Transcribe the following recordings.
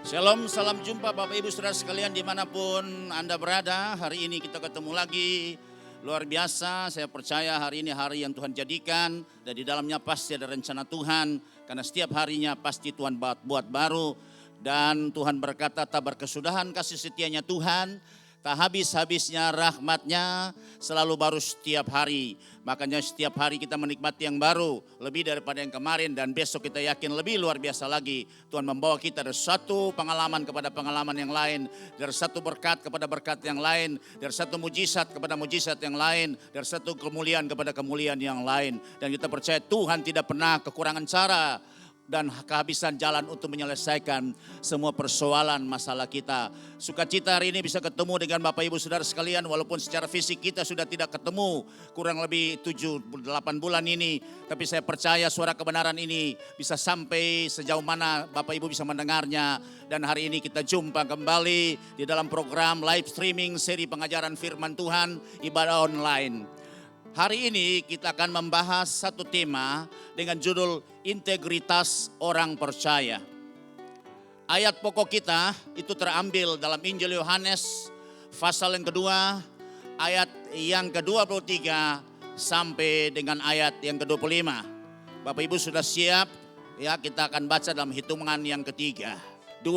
Shalom, salam jumpa Bapak Ibu Saudara sekalian dimanapun Anda berada. Hari ini kita ketemu lagi. Luar biasa, saya percaya hari ini hari yang Tuhan jadikan. Dan di dalamnya pasti ada rencana Tuhan. Karena setiap harinya pasti Tuhan buat baru. Dan Tuhan berkata tak berkesudahan kasih setianya Tuhan. Tak habis-habisnya rahmatnya selalu baru setiap hari. Makanya setiap hari kita menikmati yang baru. Lebih daripada yang kemarin dan besok kita yakin lebih luar biasa lagi. Tuhan membawa kita dari satu pengalaman kepada pengalaman yang lain. Dari satu berkat kepada berkat yang lain. Dari satu mujizat kepada mujizat yang lain. Dari satu kemuliaan kepada kemuliaan yang lain. Dan kita percaya Tuhan tidak pernah kekurangan cara dan kehabisan jalan untuk menyelesaikan semua persoalan masalah kita. Sukacita hari ini bisa ketemu dengan Bapak Ibu Saudara sekalian walaupun secara fisik kita sudah tidak ketemu kurang lebih 7-8 bulan ini. Tapi saya percaya suara kebenaran ini bisa sampai sejauh mana Bapak Ibu bisa mendengarnya. Dan hari ini kita jumpa kembali di dalam program live streaming seri pengajaran firman Tuhan ibadah online. Hari ini kita akan membahas satu tema dengan judul integritas orang percaya. Ayat pokok kita itu terambil dalam Injil Yohanes pasal yang kedua, ayat yang ke-23 sampai dengan ayat yang ke-25. Bapak Ibu sudah siap? Ya, kita akan baca dalam hitungan yang ketiga. 2,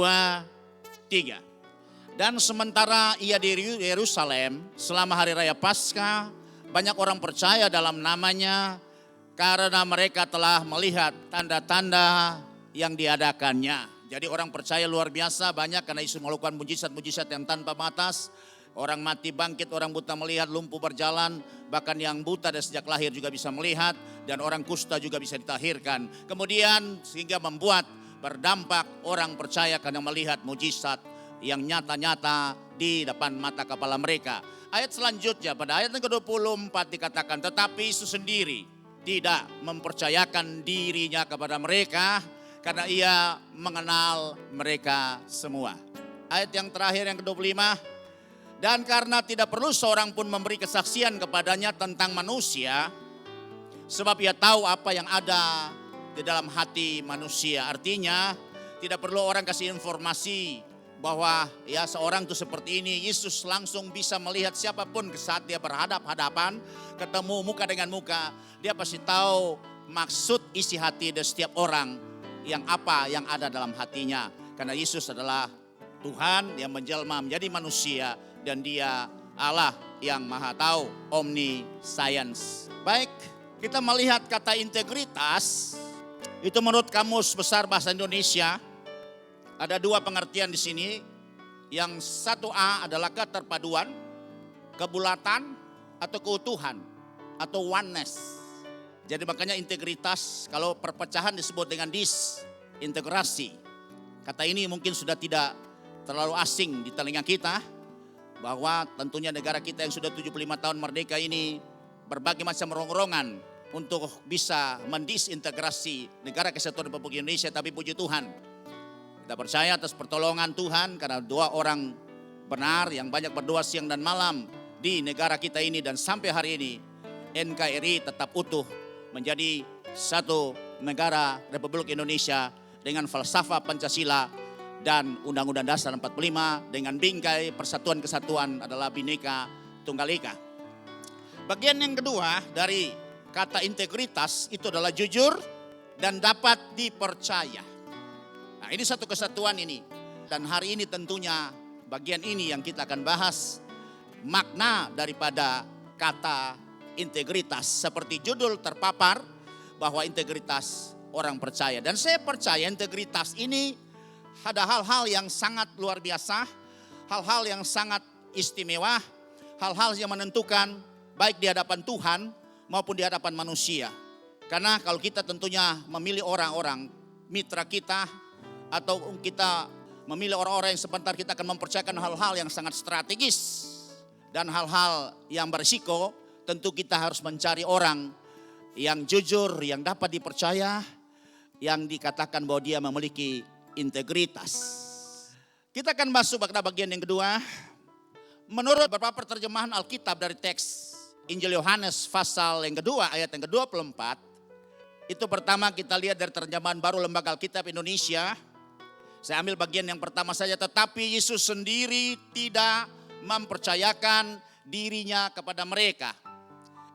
3. Dan sementara ia di Yerusalem selama hari raya Paskah, banyak orang percaya dalam namanya karena mereka telah melihat tanda-tanda yang diadakannya. Jadi orang percaya luar biasa banyak karena Yesus melakukan mujizat-mujizat yang tanpa batas. Orang mati bangkit, orang buta melihat, lumpuh berjalan. Bahkan yang buta dan sejak lahir juga bisa melihat. Dan orang kusta juga bisa ditahirkan. Kemudian sehingga membuat berdampak orang percaya karena melihat mujizat yang nyata-nyata di depan mata kepala mereka. Ayat selanjutnya pada ayat yang ke-24 dikatakan tetapi Yesus sendiri tidak mempercayakan dirinya kepada mereka karena ia mengenal mereka semua. Ayat yang terakhir yang ke-25, dan karena tidak perlu seorang pun memberi kesaksian kepadanya tentang manusia sebab ia tahu apa yang ada di dalam hati manusia. Artinya tidak perlu orang kasih informasi bahwa ya seorang itu seperti ini. Yesus langsung bisa melihat siapapun saat dia berhadap-hadapan, ketemu muka dengan muka. Dia pasti tahu maksud isi hati dari setiap orang yang apa yang ada dalam hatinya. Karena Yesus adalah Tuhan yang menjelma menjadi manusia dan dia Allah yang maha tahu, omniscience. Baik, kita melihat kata integritas itu menurut Kamus Besar Bahasa Indonesia ada dua pengertian di sini. Yang satu A adalah keterpaduan, kebulatan, atau keutuhan, atau oneness. Jadi makanya integritas, kalau perpecahan disebut dengan disintegrasi. Kata ini mungkin sudah tidak terlalu asing di telinga kita. Bahwa tentunya negara kita yang sudah 75 tahun merdeka ini berbagai macam rongrongan untuk bisa mendisintegrasi negara kesatuan Republik Indonesia. Tapi puji Tuhan, kita percaya atas pertolongan Tuhan karena doa orang benar yang banyak berdoa siang dan malam di negara kita ini. Dan sampai hari ini NKRI tetap utuh menjadi satu negara Republik Indonesia dengan falsafah Pancasila dan Undang-Undang Dasar 45 dengan bingkai persatuan kesatuan adalah Bhinneka Tunggal Ika. Bagian yang kedua dari kata integritas itu adalah jujur dan dapat dipercaya. Nah, ini satu kesatuan ini. Dan hari ini tentunya bagian ini yang kita akan bahas. Makna daripada kata integritas. Seperti judul terpapar bahwa integritas orang percaya. Dan saya percaya integritas ini ada hal-hal yang sangat luar biasa. Hal-hal yang sangat istimewa. Hal-hal yang menentukan baik di hadapan Tuhan maupun di hadapan manusia. Karena kalau kita tentunya memilih orang-orang mitra kita, atau kita memilih orang-orang yang sebentar kita akan mempercayakan hal-hal yang sangat strategis dan hal-hal yang berisiko, tentu kita harus mencari orang yang jujur, yang dapat dipercaya, yang dikatakan bahwa dia memiliki integritas. Kita akan masuk pada bagian yang kedua. Menurut beberapa terjemahan Alkitab dari teks Injil Yohanes pasal yang kedua ayat yang ke-24, itu pertama kita lihat dari terjemahan baru Lembaga Alkitab Indonesia. Saya ambil bagian yang pertama saja, tetapi Yesus sendiri tidak mempercayakan dirinya kepada mereka.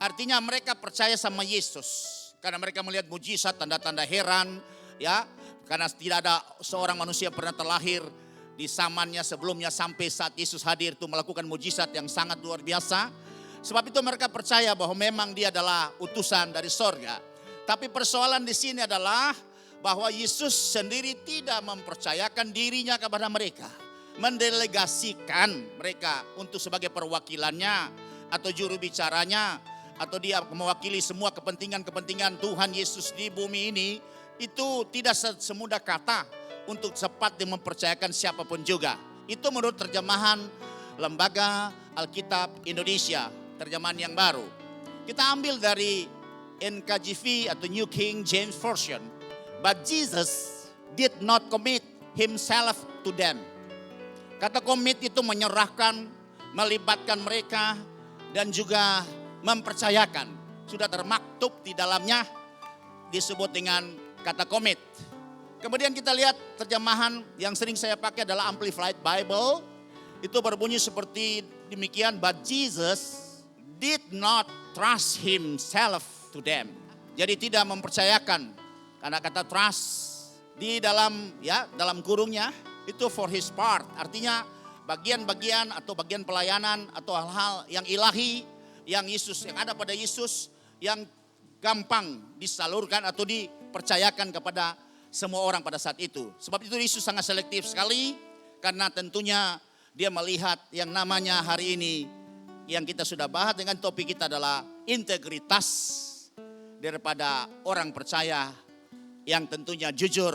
Artinya mereka percaya sama Yesus karena mereka melihat mujizat, tanda-tanda heran, ya. Karena tidak ada seorang manusia pernah terlahir di zamannya sebelumnya sampai saat Yesus hadir itu melakukan mujizat yang sangat luar biasa. Sebab itu mereka percaya bahwa memang dia adalah utusan dari sorga. Tapi persoalan di sini adalah bahwa Yesus sendiri tidak mempercayakan dirinya kepada mereka. Mendelegasikan mereka untuk sebagai perwakilannya atau juru bicaranya. Atau dia mewakili semua kepentingan-kepentingan Tuhan Yesus di bumi ini. Itu tidak semudah kata untuk cepat mempercayakan siapapun juga. Itu menurut terjemahan Lembaga Alkitab Indonesia. Terjemahan yang baru. Kita ambil dari NKJV atau New King James Version. But Jesus did not commit himself to them. Kata commit itu menyerahkan, melibatkan mereka dan juga mempercayakan. Sudah termaktub di dalamnya disebut dengan kata commit. Kemudian kita lihat terjemahan yang sering saya pakai adalah Amplified Bible. Itu berbunyi seperti demikian, but Jesus did not trust himself to them. Jadi tidak mempercayakan. Karena kata trust di dalam dalam kurungnya itu for his part. Artinya bagian-bagian atau bagian pelayanan atau hal-hal yang ilahi yang ada pada Yesus yang gampang disalurkan atau dipercayakan kepada semua orang pada saat itu. Sebab itu Yesus sangat selektif sekali karena tentunya dia melihat yang namanya hari ini yang kita sudah bahas dengan topik kita adalah integritas daripada orang percaya yang tentunya jujur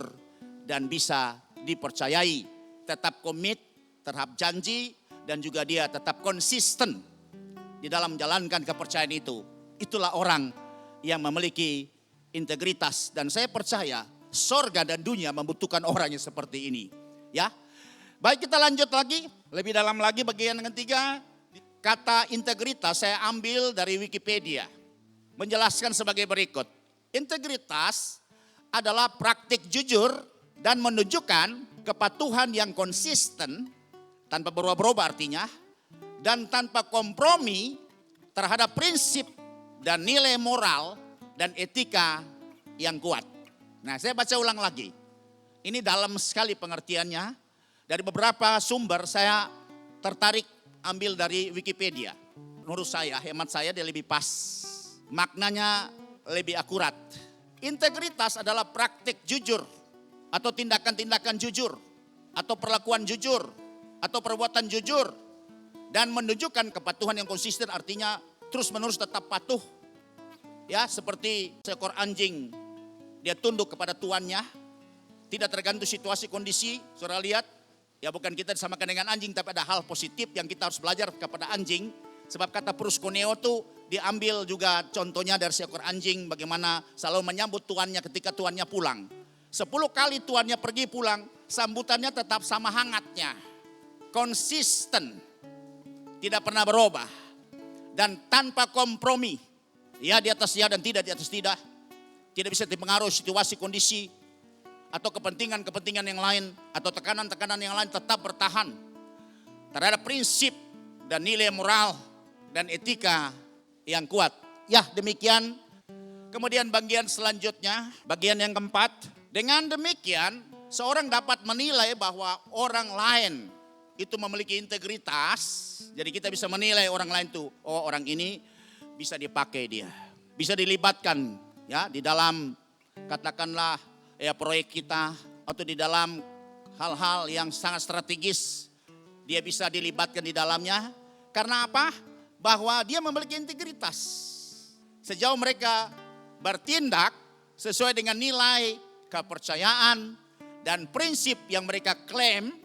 dan bisa dipercayai, tetap komit terhadap janji dan juga dia tetap konsisten di dalam menjalankan kepercayaan itu. Itulah orang yang memiliki integritas dan saya percaya sorga dan dunia membutuhkan orang yang seperti ini. Ya, baik kita lanjut lagi lebih dalam lagi bagian yang ketiga. Kata integritas saya ambil dari Wikipedia menjelaskan sebagai berikut. Integritas adalah praktik jujur dan menunjukkan kepatuhan yang konsisten tanpa berubah-ubah artinya dan tanpa kompromi terhadap prinsip dan nilai moral dan etika yang kuat. Nah, saya baca ulang lagi. Ini dalam sekali pengertiannya. Dari beberapa sumber saya tertarik ambil dari Wikipedia. Menurut saya, hemat saya dia lebih pas. Maknanya lebih akurat. Integritas adalah praktik jujur atau tindakan-tindakan jujur atau perlakuan jujur atau perbuatan jujur dan menunjukkan kepatuhan yang konsisten artinya terus-menerus tetap patuh. Ya, seperti seekor anjing dia tunduk kepada tuannya, tidak tergantung situasi kondisi. Saudara lihat, ya bukan kita disamakan dengan anjing tapi ada hal positif yang kita harus belajar kepada anjing. Sebab kata proskuneo itu diambil juga contohnya dari seekor anjing bagaimana selalu menyambut tuannya ketika tuannya pulang. 10 kali tuannya pergi pulang, sambutannya tetap sama hangatnya. Konsisten, tidak pernah berubah. Dan tanpa kompromi, ya di atas ya dan tidak di atas tidak. Tidak bisa dipengaruhi situasi kondisi atau kepentingan-kepentingan yang lain atau tekanan-tekanan yang lain tetap bertahan terhadap prinsip dan nilai moral dan etika yang kuat. Ya demikian. Kemudian bagian selanjutnya, bagian yang keempat. Dengan demikian seorang dapat menilai bahwa orang lain itu memiliki integritas. Jadi kita bisa menilai orang lain tuh, oh orang ini bisa dipakai dia. Bisa dilibatkan ya di dalam katakanlah ya proyek kita atau di dalam hal-hal yang sangat strategis. Dia bisa dilibatkan di dalamnya. Karena apa? Bahwa dia memiliki integritas. Sejauh mereka bertindak sesuai dengan nilai, kepercayaan, dan prinsip yang mereka klaim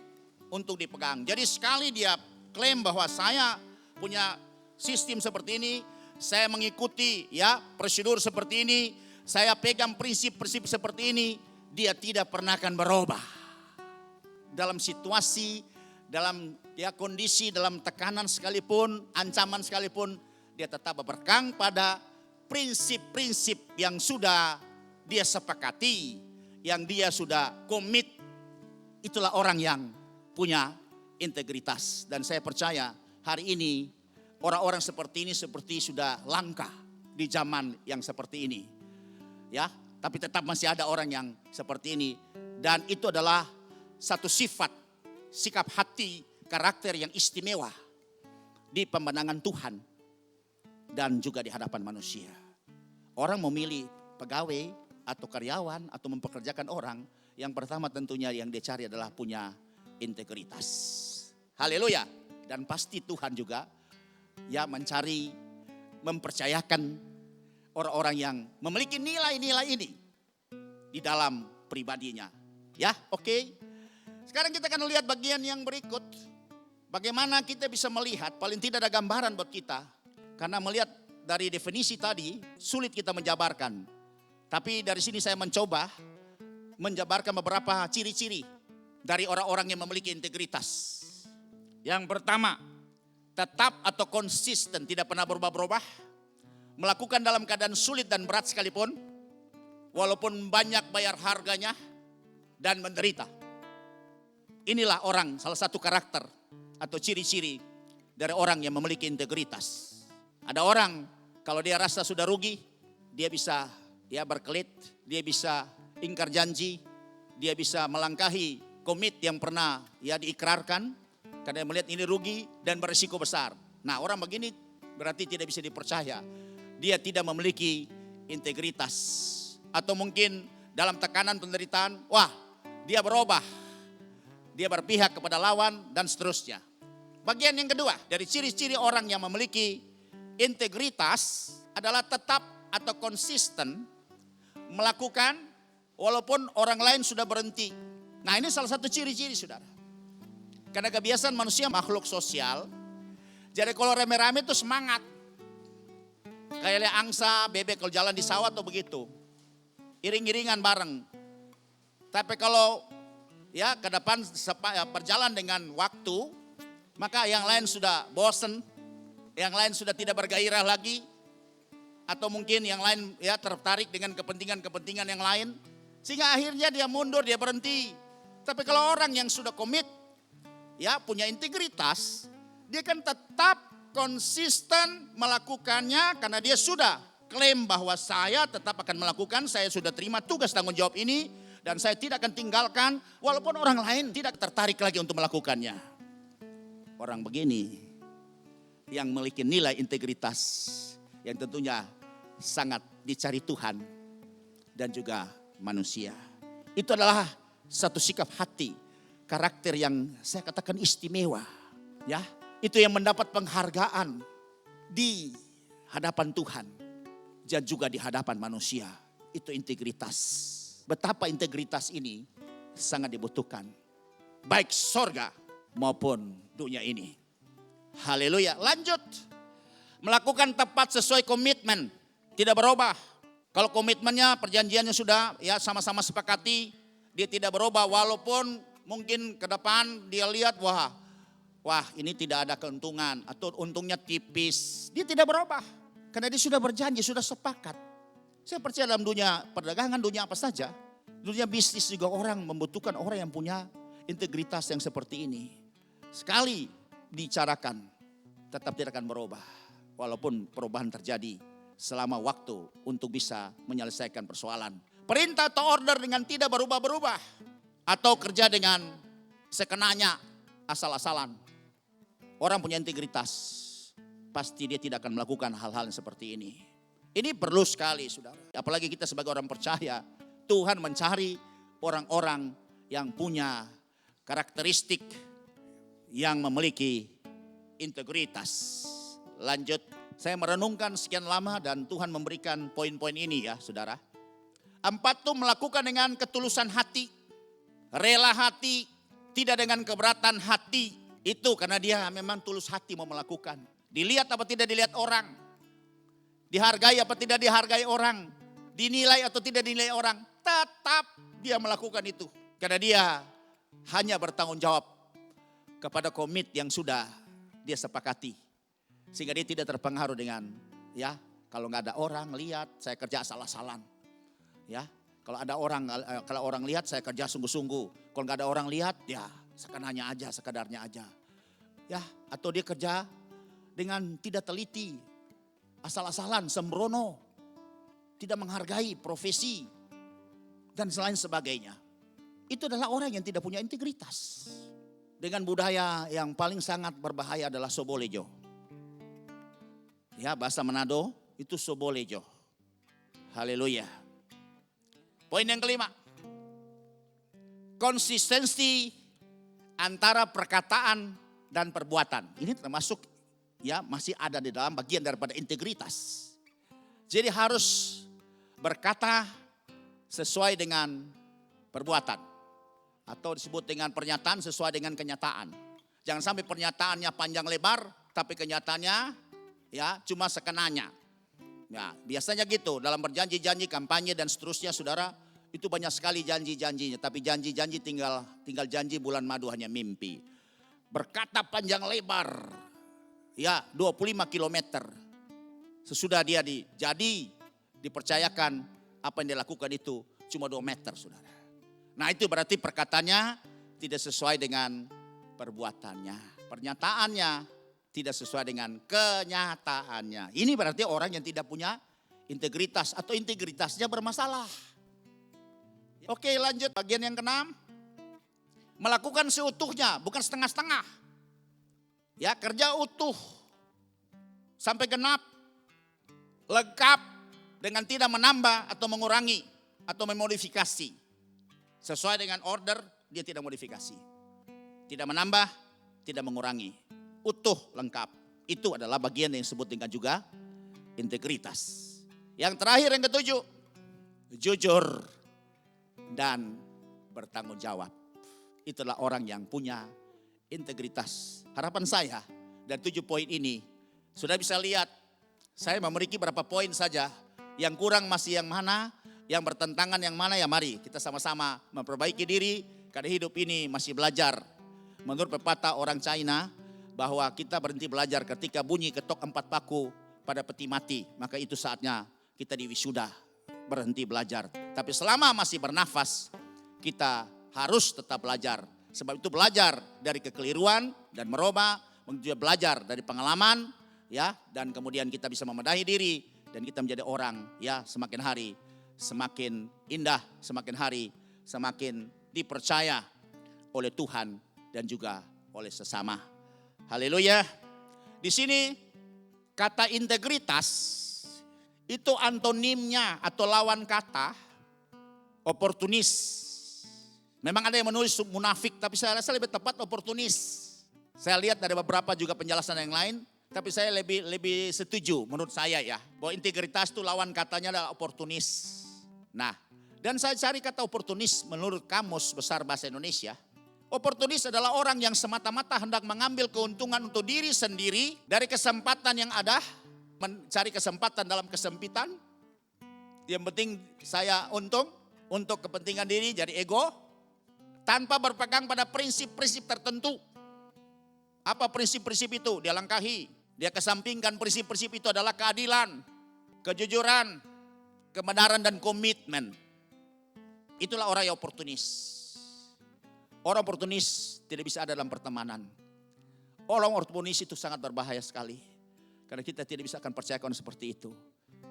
untuk dipegang. Jadi sekali dia klaim bahwa saya punya sistem seperti ini, saya mengikuti ya prosedur seperti ini, saya pegang prinsip-prinsip seperti ini, dia tidak pernah akan berubah. Dalam situasi, dalam ya kondisi, dalam tekanan sekalipun, ancaman sekalipun, dia tetap berpegang pada prinsip-prinsip yang sudah dia sepakati, yang dia sudah komit Itulah orang yang punya integritas. Dan saya percaya hari ini orang-orang seperti ini seperti sudah langka di zaman yang seperti ini. Ya, tapi tetap masih ada orang yang seperti ini. Dan itu adalah satu sifat, sikap hati, karakter yang istimewa di pemandangan Tuhan dan juga di hadapan manusia. Orang memilih pegawai atau karyawan atau mempekerjakan orang, yang pertama tentunya yang dia cari adalah punya integritas. Haleluya. Dan pasti Tuhan juga ya mencari, mempercayakan orang-orang yang memiliki nilai-nilai ini di dalam pribadinya. Ya, oke. Sekarang kita akan lihat bagian yang berikut. Bagaimana kita bisa melihat, paling tidak ada gambaran buat kita. Karena melihat dari definisi tadi, sulit kita menjabarkan. Tapi dari sini saya mencoba menjabarkan beberapa ciri-ciri dari orang-orang yang memiliki integritas. Yang pertama, tetap atau konsisten, tidak pernah berubah-ubah. Melakukan dalam keadaan sulit dan berat sekalipun, walaupun banyak bayar harganya dan menderita. Inilah orang, salah satu karakter atau ciri-ciri dari orang yang memiliki integritas. Ada orang kalau dia rasa sudah rugi, dia bisa ya berkelit, dia bisa ingkar janji, dia bisa melangkahi komit yang pernah ya diikrarkan karena melihat ini rugi dan berisiko besar. Nah, orang begini berarti tidak bisa dipercaya. Dia tidak memiliki integritas. Atau mungkin dalam tekanan penderitaan, wah dia berubah. Dia berpihak kepada lawan dan seterusnya. Bagian yang kedua dari ciri-ciri orang yang memiliki integritas adalah tetap atau konsisten melakukan walaupun orang lain sudah berhenti. Nah, ini salah satu ciri-ciri, saudara. Karena kebiasaan manusia makhluk sosial. Jadi kalau rame-rame itu semangat. Kayak angsa, bebek kalau jalan di sawah atau begitu. Iring-iringan bareng. Tapi kalau ya ke depan berjalan dengan waktu, maka yang lain sudah bosen, yang lain sudah tidak bergairah lagi, atau mungkin yang lain ya tertarik dengan kepentingan-kepentingan yang lain, sehingga akhirnya dia mundur, dia berhenti. Tapi kalau orang yang sudah komit, ya punya integritas, dia kan tetap konsisten melakukannya karena dia sudah klaim bahwa saya tetap akan melakukan, saya sudah terima tugas tanggung jawab ini dan saya tidak akan tinggalkan walaupun orang lain tidak tertarik lagi untuk melakukannya. Orang begini yang memiliki nilai integritas yang tentunya sangat dicari Tuhan dan juga manusia. Itu adalah satu sikap hati, karakter yang saya katakan istimewa. Ya, itu yang mendapat penghargaan di hadapan Tuhan dan juga di hadapan manusia. Itu integritas. Betapa integritas ini sangat dibutuhkan. Baik sorga maupun dunia ini. Haleluya. Lanjut. Melakukan tepat sesuai komitmen. Tidak berubah. Kalau komitmennya, perjanjiannya sudah ya sama-sama sepakati. Dia tidak berubah walaupun mungkin ke depan dia lihat wah ini tidak ada keuntungan atau untungnya tipis. Dia tidak berubah. Karena dia sudah berjanji, sudah sepakat. Saya percaya dalam dunia perdagangan, dunia apa saja. Dunia bisnis juga orang membutuhkan orang yang punya integritas yang seperti ini. Sekali dicarakan, tetap tidak akan berubah. Walaupun perubahan terjadi selama waktu untuk bisa menyelesaikan persoalan. Perintah atau order dengan tidak berubah-berubah. Atau kerja dengan sekenanya, asal-asalan. Orang punya integritas, pasti dia tidak akan melakukan hal-hal yang seperti ini. Ini perlu sekali, saudara. Apalagi kita sebagai orang percaya, Tuhan mencari orang-orang yang punya karakteristik yang memiliki integritas. Lanjut, saya merenungkan sekian lama dan Tuhan memberikan poin-poin ini ya, saudara. 4 tuh melakukan dengan ketulusan hati, rela hati, tidak dengan keberatan hati. Itu karena dia memang tulus hati mau melakukan. Dilihat apa tidak dilihat orang. Dihargai apa tidak dihargai orang. Dinilai atau tidak dinilai orang. Tetap dia melakukan itu. Karena dia hanya bertanggung jawab kepada komit yang sudah dia sepakati. Sehingga dia tidak terpengaruh dengan ya kalau nggak ada orang lihat saya kerja asal-asalan. Ya, kalau ada orang, kalau orang lihat saya kerja sungguh-sungguh. Kalau nggak ada orang lihat, ya sekenanya aja, sekadarnya aja. Ya, atau dia kerja dengan tidak teliti, asal-asalan, sembrono, tidak menghargai profesi, dan selain sebagainya. Itu adalah orang yang tidak punya integritas. Dengan budaya yang paling sangat berbahaya adalah sobolejo. Ya, bahasa Manado itu sobolejo. Haleluya. Poin yang kelima. Konsistensi antara perkataan dan perbuatan. Ini termasuk ya masih ada di dalam bagian daripada integritas. Jadi harus berkata sesuai dengan perbuatan. Atau disebut dengan pernyataan sesuai dengan kenyataan. Jangan sampai pernyataannya panjang lebar tapi kenyataannya ya cuma sekenanya. Ya, biasanya gitu dalam berjanji-janji, kampanye dan seterusnya saudara. Itu banyak sekali janji-janjinya, tapi janji-janji tinggal janji bulan madu hanya mimpi. Berkata panjang lebar, ya 25 kilometer. Sesudah dia dipercayakan apa yang dia lakukan itu cuma 2 meter saudara. Nah itu berarti perkataannya tidak sesuai dengan perbuatannya. Pernyataannya tidak sesuai dengan kenyataannya. Ini berarti orang yang tidak punya integritas atau integritasnya bermasalah. Oke, lanjut bagian yang ke-6. Melakukan seutuhnya, bukan setengah-setengah. Ya, kerja utuh sampai genap, lengkap dengan tidak menambah atau mengurangi atau memodifikasi. Sesuai dengan order, dia tidak modifikasi. Tidak menambah, tidak mengurangi. Utuh, lengkap. Itu adalah bagian yang disebut dengan juga integritas. Yang terakhir yang ke-7, jujur dan bertanggung jawab. Itulah orang yang punya integritas. Harapan saya dari 7 poin ini, sudah bisa lihat, saya memiliki berapa poin saja. Yang kurang masih yang mana, yang bertentangan yang mana, ya mari kita sama-sama memperbaiki diri. Karena hidup ini masih belajar. Menurut pepatah orang China, bahwa kita berhenti belajar ketika bunyi ketok 4 paku pada peti mati. Maka itu saatnya kita diwisuda, berhenti belajar. Tapi selama masih bernafas, kita harus tetap belajar. Sebab itu belajar dari kekeliruan dan merubah, juga belajar dari pengalaman, ya, dan kemudian kita bisa membenahi diri dan kita menjadi orang ya semakin hari semakin indah, semakin hari semakin dipercaya oleh Tuhan dan juga oleh sesama. Haleluya. Di sini kata integritas itu antonimnya atau lawan kata oportunis. Memang ada yang menulis munafik, tapi saya rasa lebih tepat oportunis. Saya lihat dari beberapa juga penjelasan yang lain, tapi saya lebih setuju menurut saya ya, bahwa integritas itu lawan katanya adalah oportunis. Nah, dan saya cari kata oportunis menurut Kamus Besar Bahasa Indonesia. Oportunis adalah orang yang semata-mata hendak mengambil keuntungan untuk diri sendiri dari kesempatan yang ada, mencari kesempatan dalam kesempitan. Yang penting saya untung untuk kepentingan diri, jadi ego. Tanpa berpegang pada prinsip-prinsip tertentu. Apa prinsip-prinsip itu? Dia langkahi. Dia kesampingkan prinsip-prinsip itu adalah keadilan, kejujuran, kebenaran dan komitmen. Itulah orang yang oportunis. Orang oportunis tidak bisa ada dalam pertemanan. Orang oportunis itu sangat berbahaya sekali. Karena kita tidak bisa akan percaya orang seperti itu.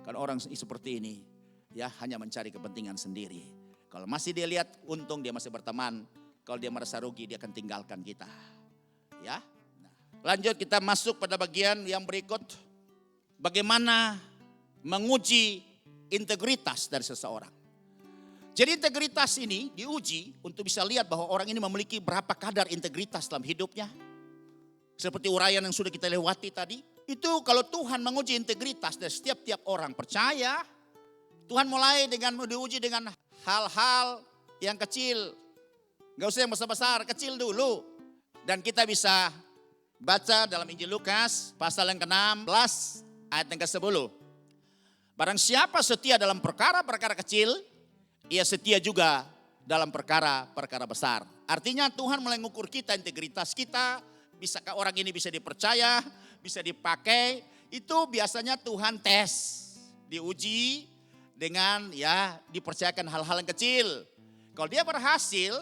Karena orang seperti ini ya hanya mencari kepentingan sendiri. Kalau masih dia lihat untung dia masih berteman. Kalau dia merasa rugi dia akan tinggalkan kita. Ya. Nah, lanjut kita masuk pada bagian yang berikut. Bagaimana menguji integritas dari seseorang. Jadi integritas ini diuji untuk bisa lihat bahwa orang ini memiliki berapa kadar integritas dalam hidupnya. Seperti uraian yang sudah kita lewati tadi. Itu kalau Tuhan menguji integritas dari setiap orang percaya. Tuhan mulai dengan diuji dengan hal-hal yang kecil. Gak usah yang besar-besar, kecil dulu. Dan kita bisa baca dalam Injil Lukas pasal yang ke-16 ayat yang ke-10. Barang siapa setia dalam perkara-perkara kecil, ia setia juga dalam perkara-perkara besar. Artinya Tuhan mulai mengukur kita, integritas kita. Bisakah orang ini bisa dipercaya, bisa dipakai. Itu biasanya Tuhan tes, diuji dengan ya dipercayakan hal-hal yang kecil. Kalau dia berhasil,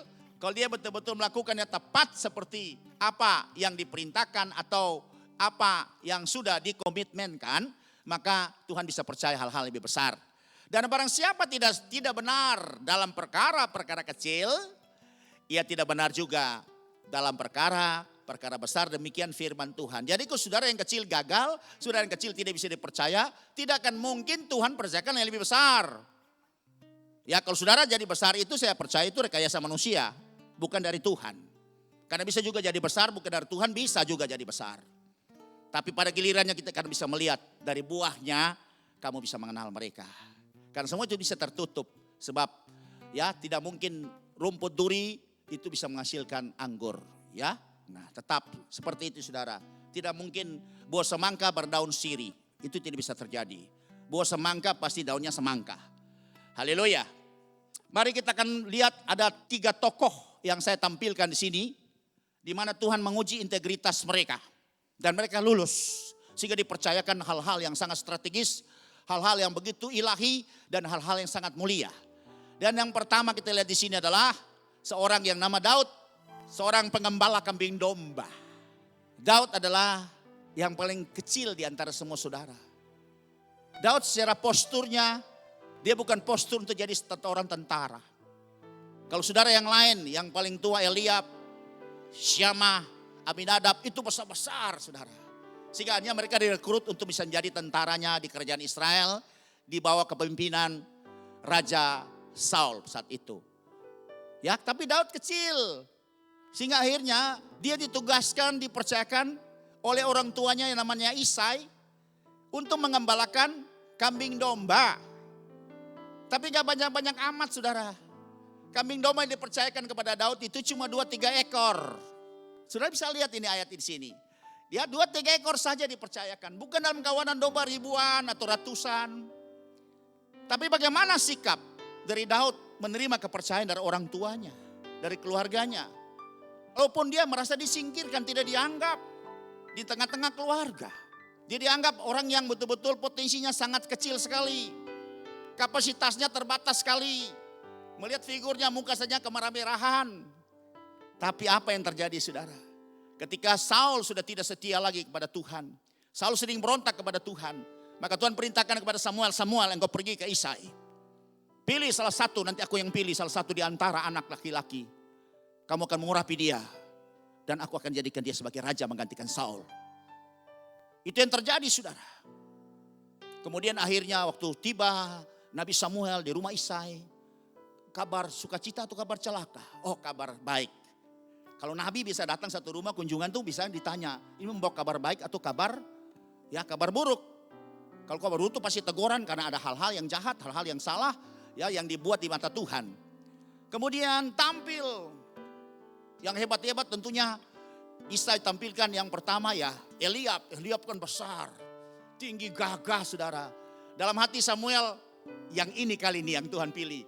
Kalau dia betul-betul melakukannya tepat seperti apa yang diperintahkan atau apa yang sudah dikomitmenkan, maka Tuhan bisa percaya hal-hal lebih besar. Dan barang siapa tidak benar dalam perkara-perkara kecil, ia tidak benar juga dalam perkara besar. Demikian firman Tuhan. Jadi kalau saudara yang kecil gagal, saudara yang kecil tidak bisa dipercaya, tidak akan mungkin Tuhan percayakan yang lebih besar. Ya, kalau saudara jadi besar itu saya percaya itu rekayasa manusia, bukan dari Tuhan. Karena bisa juga jadi besar, bukan dari Tuhan, bisa juga jadi besar. Tapi pada gilirannya kita akan bisa melihat dari buahnya, kamu bisa mengenal mereka. Karena semua itu bisa tertutup, sebab ya tidak mungkin rumput duri itu bisa menghasilkan anggur, ya. Nah, tetap seperti itu saudara. Tidak mungkin buah semangka berdaun sirih, itu tidak bisa terjadi. Buah semangka pasti daunnya semangka. Haleluya. Mari kita akan lihat ada 3 tokoh yang saya tampilkan di sini, di mana Tuhan menguji integritas mereka dan mereka lulus sehingga dipercayakan hal-hal yang sangat strategis, hal-hal yang begitu ilahi dan hal-hal yang sangat mulia. Dan yang pertama kita lihat di sini adalah seorang yang nama Daud, seorang pengembala kambing domba. Daud adalah yang paling kecil di antara semua saudara. Daud secara posturnya, dia bukan postur untuk jadi orang tentara. Kalau saudara yang lain, yang paling tua Eliab, Syama, Abinadab, itu besar-besar saudara. Sehingga hanya mereka direkrut untuk bisa menjadi tentaranya di kerajaan Israel, di bawah kepemimpinan Raja Saul saat itu. Ya, tapi Daud kecil. Sehingga akhirnya dia ditugaskan, dipercayakan oleh orang tuanya yang namanya Isai untuk mengembalakan kambing domba. Tapi gak banyak-banyak amat saudara. Kambing domba yang dipercayakan kepada Daud itu cuma 2-3 ekor. Saudara bisa lihat ini ayat di sini. Dia 2-3 ekor saja dipercayakan. Bukan dalam kawanan domba ribuan atau ratusan. Tapi bagaimana sikap dari Daud menerima kepercayaan dari orang tuanya, dari keluarganya. Walaupun dia merasa disingkirkan, tidak dianggap di tengah-tengah keluarga. Dia dianggap orang yang betul-betul potensinya sangat kecil sekali. Kapasitasnya terbatas sekali. Melihat figurnya muka saja kemerah-merahan. Tapi apa yang terjadi saudara? Ketika Saul sudah tidak setia lagi kepada Tuhan. Saul sering berontak kepada Tuhan. Maka Tuhan perintahkan kepada Samuel, Samuel engkau pergi ke Isai. Pilih salah satu, nanti aku yang pilih salah satu di antara anak laki-laki. Kamu akan mengurapi dia. Dan aku akan jadikan dia sebagai raja menggantikan Saul. Itu yang terjadi saudara. Kemudian akhirnya waktu tiba Nabi Samuel di rumah Isai. Kabar sukacita atau kabar celaka? Oh, kabar baik. Kalau Nabi bisa datang satu rumah kunjungan tuh bisa ditanya. Ini membawa kabar baik atau kabar buruk. Kalau kabar buruk itu pasti teguran karena ada hal-hal yang jahat, hal-hal yang salah. Ya, yang dibuat di mata Tuhan. Kemudian tampil yang hebat-hebat tentunya Isai tampilkan yang pertama ya Eliab. Eliab kan besar, tinggi gagah saudara. Dalam hati Samuel yang ini kali ini yang Tuhan pilih.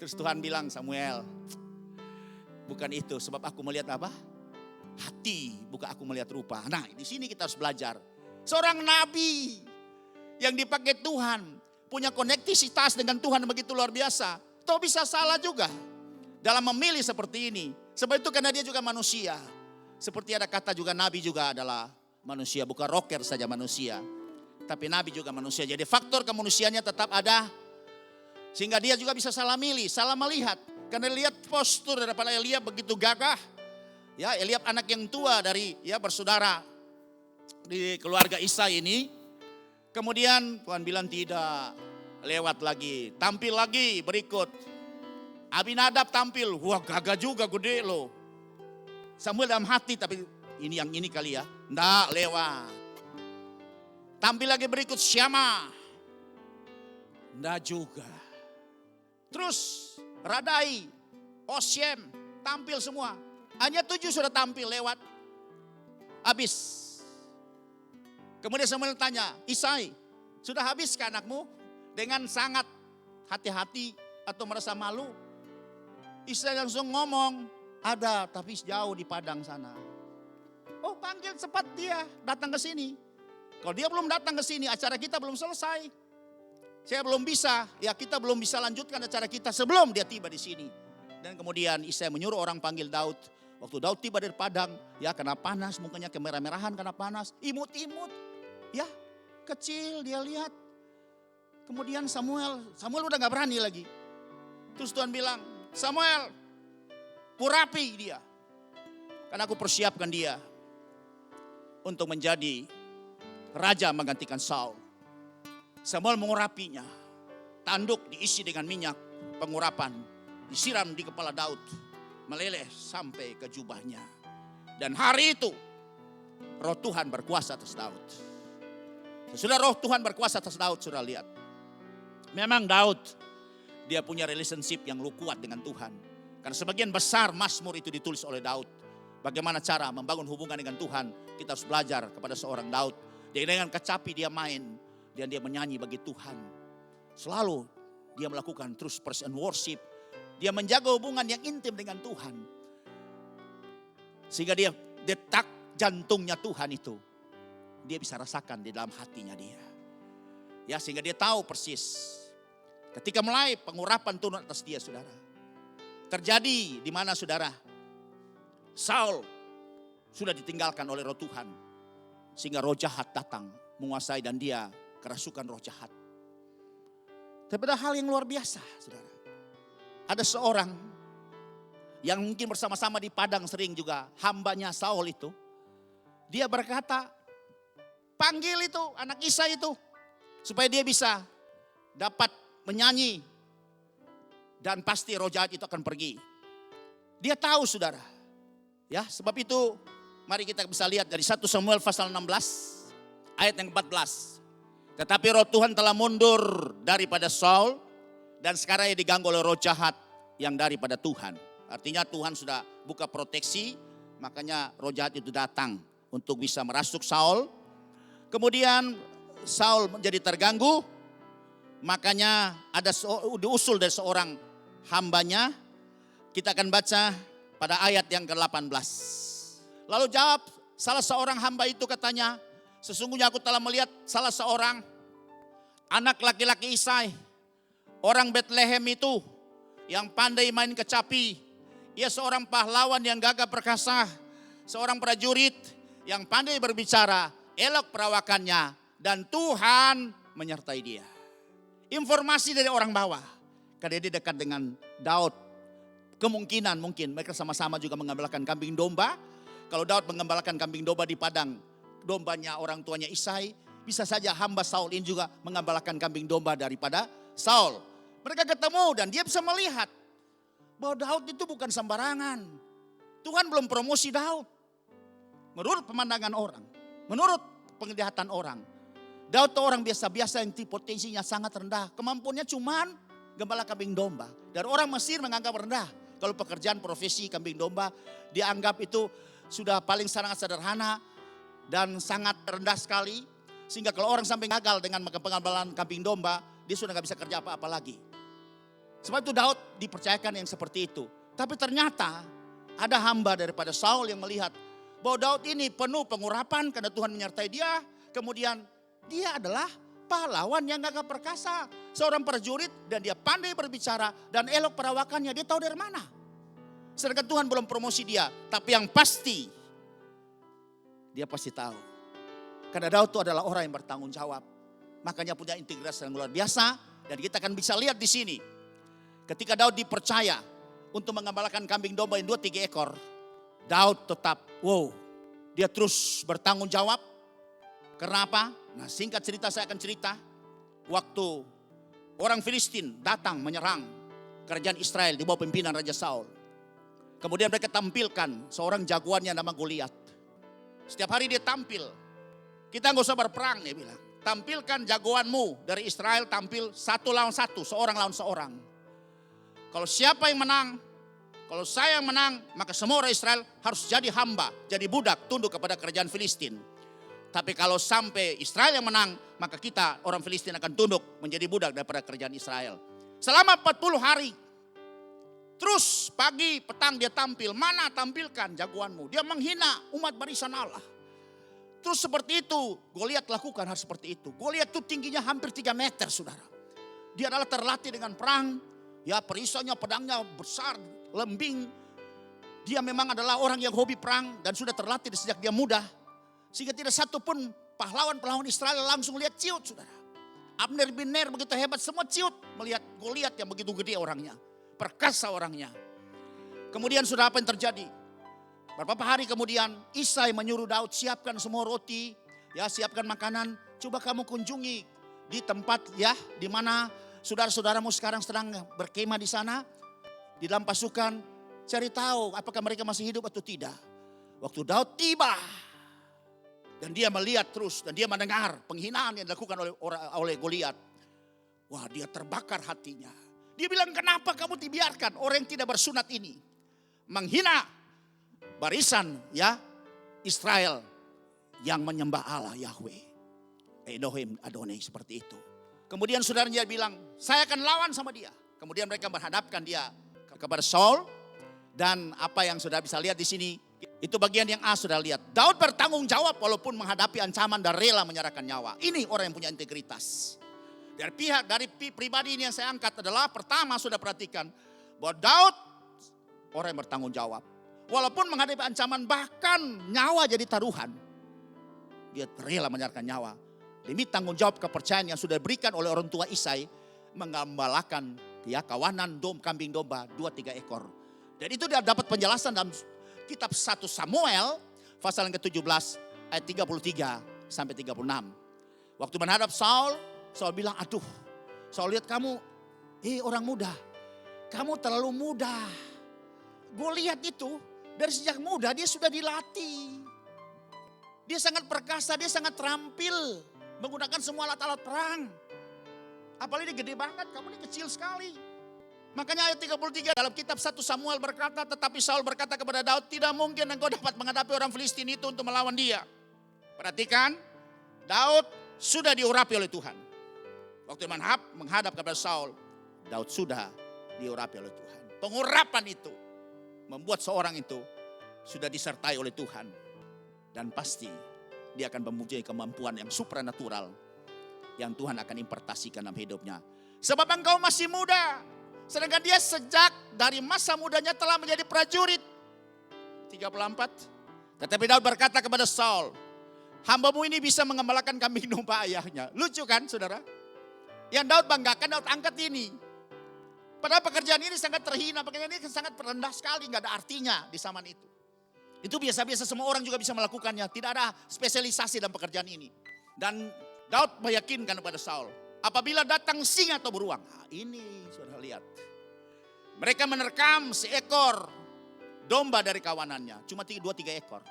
Terus Tuhan bilang Samuel, bukan itu sebab aku melihat apa? Hati, bukan aku melihat rupa. Nah di sini kita harus belajar. Seorang nabi yang dipakai Tuhan. Punya konektivitas dengan Tuhan begitu luar biasa. Toh bisa salah juga dalam memilih seperti ini. Sebab itu karena dia juga manusia. Seperti ada kata juga nabi juga adalah manusia. Bukan rocker saja manusia. Tapi nabi juga manusia. Jadi faktor kemanusiaannya tetap ada. Sehingga dia juga bisa salah milih, salah melihat. Karena lihat postur daripada Eliab begitu gagah. Ya, Eliab anak yang tua dari ya bersaudara di keluarga Isai ini. Kemudian Tuhan bilang tidak, lewat lagi, tampil lagi berikut. Abinadab tampil, wah gagah juga gede loh. Samuel dalam hati tapi ini yang ini kali ya, enggak lewat. Tampil lagi berikut Syama, enggak juga. Terus Radai, Osyem tampil semua. Hanya 7 sudah tampil lewat. Habis. Kemudian Samuel tanya, Isai, sudah habiskah anakmu? Dengan sangat hati-hati atau merasa malu. Isai langsung ngomong, ada tapi jauh di padang sana. Oh panggil cepat dia datang ke sini. Kalau dia belum datang ke sini, acara kita belum selesai. Saya belum bisa, ya kita belum bisa lanjutkan acara kita sebelum dia tiba di sini. Dan kemudian Isai menyuruh orang panggil Daud. Waktu Daud tiba dari padang, ya kena panas, mukanya kemerah-merahan karena panas, imut-imut, ya kecil dia lihat. Kemudian Samuel udah gak berani lagi. Terus Tuhan bilang, Samuel, kurapi dia. Karena aku persiapkan dia untuk menjadi raja menggantikan Saul. Samuel mengurapinya. Tanduk diisi dengan minyak pengurapan. Disiram di kepala Daud. Meleleh sampai ke jubahnya. Dan hari itu roh Tuhan berkuasa atas Daud. Sesudah roh Tuhan berkuasa atas Daud, sudah lihat. Memang Daud, dia punya relationship yang kuat dengan Tuhan. Karena sebagian besar Mazmur itu ditulis oleh Daud. Bagaimana cara membangun hubungan dengan Tuhan, kita harus belajar kepada seorang Daud. Dia dengan kecapi dia main, dan dia menyanyi bagi Tuhan. Selalu dia melakukan terus praise and worship. Dia menjaga hubungan yang intim dengan Tuhan. Sehingga dia detak jantungnya Tuhan itu. Dia bisa rasakan di dalam hatinya dia. Ya, sehingga dia tahu persis. Ketika mulai pengurapan turun atas dia, saudara. Terjadi di mana, saudara? Saul sudah ditinggalkan oleh roh Tuhan. Sehingga roh jahat datang menguasai dan dia kerasukan roh jahat. Tapi ada hal yang luar biasa, saudara. Ada seorang yang mungkin bersama-sama di padang sering juga hambanya Saul itu. Dia berkata, panggil itu anak Isai itu. Supaya dia bisa dapat menyanyi. Dan pasti roh jahat itu akan pergi. Dia tahu, saudara. Ya, sebab itu mari kita bisa lihat dari 1 Samuel pasal 16 ayat yang 14. Tetapi roh Tuhan telah mundur daripada Saul. Dan sekarang ia diganggu oleh roh jahat yang daripada Tuhan. Artinya Tuhan sudah buka proteksi. Makanya roh jahat itu datang untuk bisa merasuk Saul. Kemudian Saul menjadi terganggu. Makanya ada diusul dari seorang hambanya. Kita akan baca pada ayat yang ke-18. Lalu jawab salah seorang hamba itu katanya. Sesungguhnya aku telah melihat salah seorang anak laki-laki Isai. Orang Bethlehem itu yang pandai main kecapi. Ia seorang pahlawan yang gagah perkasa. Seorang prajurit yang pandai berbicara. Elok perawakannya. Dan Tuhan menyertai dia. Informasi dari orang bawah. Karena dia dekat dengan Daud. Kemungkinan mungkin mereka sama-sama juga mengembalakan kambing domba. Kalau Daud mengembalakan kambing domba di padang dombanya orang tuanya Isai. Bisa saja hamba Saul ini juga mengembalakan kambing domba daripada Saul. Mereka ketemu dan dia bisa melihat bahwa Daud itu bukan sembarangan. Tuhan belum promosi Daud. Menurut pemandangan orang, menurut penglihatan orang. Daud itu orang biasa-biasa yang potensinya sangat rendah. Kemampuannya cuman gembala kambing domba. Dan orang Mesir menganggap rendah. Kalau pekerjaan profesi kambing domba dianggap itu sudah paling sangat sederhana dan sangat rendah sekali. Sehingga kalau orang sampai gagal dengan pengembalaan kambing domba, dia sudah gak bisa kerja apa-apa lagi. Sebab itu Daud dipercayakan yang seperti itu. Tapi ternyata ada hamba daripada Saul yang melihat bahwa Daud ini penuh pengurapan karena Tuhan menyertai dia. Kemudian dia adalah pahlawan yang gagah perkasa. Seorang prajurit dan dia pandai berbicara dan elok perawakannya. Dia tahu dari mana. Sedangkan Tuhan belum promosi dia. Tapi yang pasti dia pasti tahu. Karena Daud itu adalah orang yang bertanggung jawab. Makanya punya integritas yang luar biasa. Dan kita akan bisa lihat di sini. Ketika Daud dipercaya untuk mengembalakan kambing domba yang 2-3 ekor. Daud tetap, dia terus bertanggung jawab. Kenapa? Nah, singkat cerita saya akan cerita. Waktu orang Filistin datang menyerang kerajaan Israel di bawah pimpinan Raja Saul. Kemudian mereka tampilkan seorang jagoannya nama Goliat. Setiap hari dia tampil. Kita nggak usah berperang, dia bilang. Tampilkan jagoanmu dari Israel, tampil 1 lawan 1, seorang lawan seorang. Kalau siapa yang menang, kalau saya yang menang, maka semua orang Israel harus jadi hamba, jadi budak, tunduk kepada kerajaan Filistin. Tapi kalau sampai Israel yang menang, maka kita orang Filistin akan tunduk menjadi budak daripada kerajaan Israel. Selama 40 hari. Terus pagi, petang dia tampil. Mana tampilkan jagoanmu. Dia menghina umat barisan Allah. Terus seperti itu, Goliat lakukan hal seperti itu. Goliat itu tingginya hampir 3 meter, saudara. Dia adalah terlatih dengan perang. Ya perisainya, pedangnya besar, lembing. Dia memang adalah orang yang hobi perang dan sudah terlatih sejak dia muda. Sehingga tidak satu pun pahlawan-pahlawan Israel langsung lihat ciut, saudara. Abner bin Ner begitu hebat, semua ciut melihat Goliat yang begitu gede orangnya. Perkasa orangnya. Kemudian sudah apa yang terjadi? Beberapa hari kemudian Isai menyuruh Daud, siapkan semua roti, ya siapkan makanan. Coba kamu kunjungi di tempat ya di mana saudara-saudaramu sekarang sedang berkemah di sana. Di dalam pasukan, cari tahu apakah mereka masih hidup atau tidak. Waktu Daud tiba dan dia melihat terus dan dia mendengar penghinaan yang dilakukan oleh Goliat. Wah, dia terbakar hatinya. Dia bilang, kenapa kamu dibiarkan orang yang tidak bersunat ini menghina barisan ya Israel yang menyembah Allah Yahweh. Elohim Adonai seperti itu. Kemudian saudaranya bilang, saya akan lawan sama dia. Kemudian mereka berhadapkan dia kepada Saul. Dan apa yang sudah bisa lihat di sini, itu bagian yang A sudah lihat. Daud bertanggung jawab walaupun menghadapi ancaman dan rela menyerahkan nyawa. Ini orang yang punya integritas. Dari pribadi ini yang saya angkat adalah, pertama sudah perhatikan bahwa Daud orang yang bertanggung jawab. Walaupun menghadapi ancaman bahkan nyawa jadi taruhan, dia rela menyerahkan nyawa. Demi tanggung jawab kepercayaan yang sudah diberikan oleh orang tua Isai, menggembalakan ya kawanan kambing domba 2-3 ekor. Dan itu dia dapat penjelasan dalam kitab 1 Samuel pasal yang ke-17 ayat 33 sampai 36. Waktu menghadap Saul bilang, aduh, Saul lihat kamu, orang muda, kamu terlalu muda. Goliat itu dari sejak muda dia sudah dilatih. Dia sangat perkasa, dia sangat terampil menggunakan semua alat-alat perang. Apalagi dia gede banget, kamu ini kecil sekali. Makanya ayat 33 dalam kitab 1 Samuel berkata, tetapi Saul berkata kepada Daud, tidak mungkin engkau dapat menghadapi orang Filistin itu untuk melawan dia. Perhatikan, Daud sudah diurapi oleh Tuhan. Waktu menghadap kepada Saul, Daud sudah diurapi oleh Tuhan. Pengurapan itu membuat seorang itu sudah disertai oleh Tuhan. Dan pasti dia akan mempunyai kemampuan yang supranatural yang Tuhan akan impartasikan dalam hidupnya. Sebab engkau masih muda. Sedangkan dia sejak dari masa mudanya telah menjadi prajurit. 34. Tetapi Daud berkata kepada Saul, hambamu ini bisa mengembalakan kambing domba ayahnya. Lucu kan saudara? Yang Daud banggakan, Daud angkat ini. Padahal pekerjaan ini sangat terhina, pekerjaan ini sangat rendah sekali, gak ada artinya di zaman itu. Itu biasa-biasa semua orang juga bisa melakukannya. Tidak ada spesialisasi dalam pekerjaan ini. Dan Daud meyakinkan kepada Saul, apabila datang singa atau beruang. Nah, ini saudara lihat. Mereka menerkam seekor domba dari kawanannya. Cuma 2-3 ekor.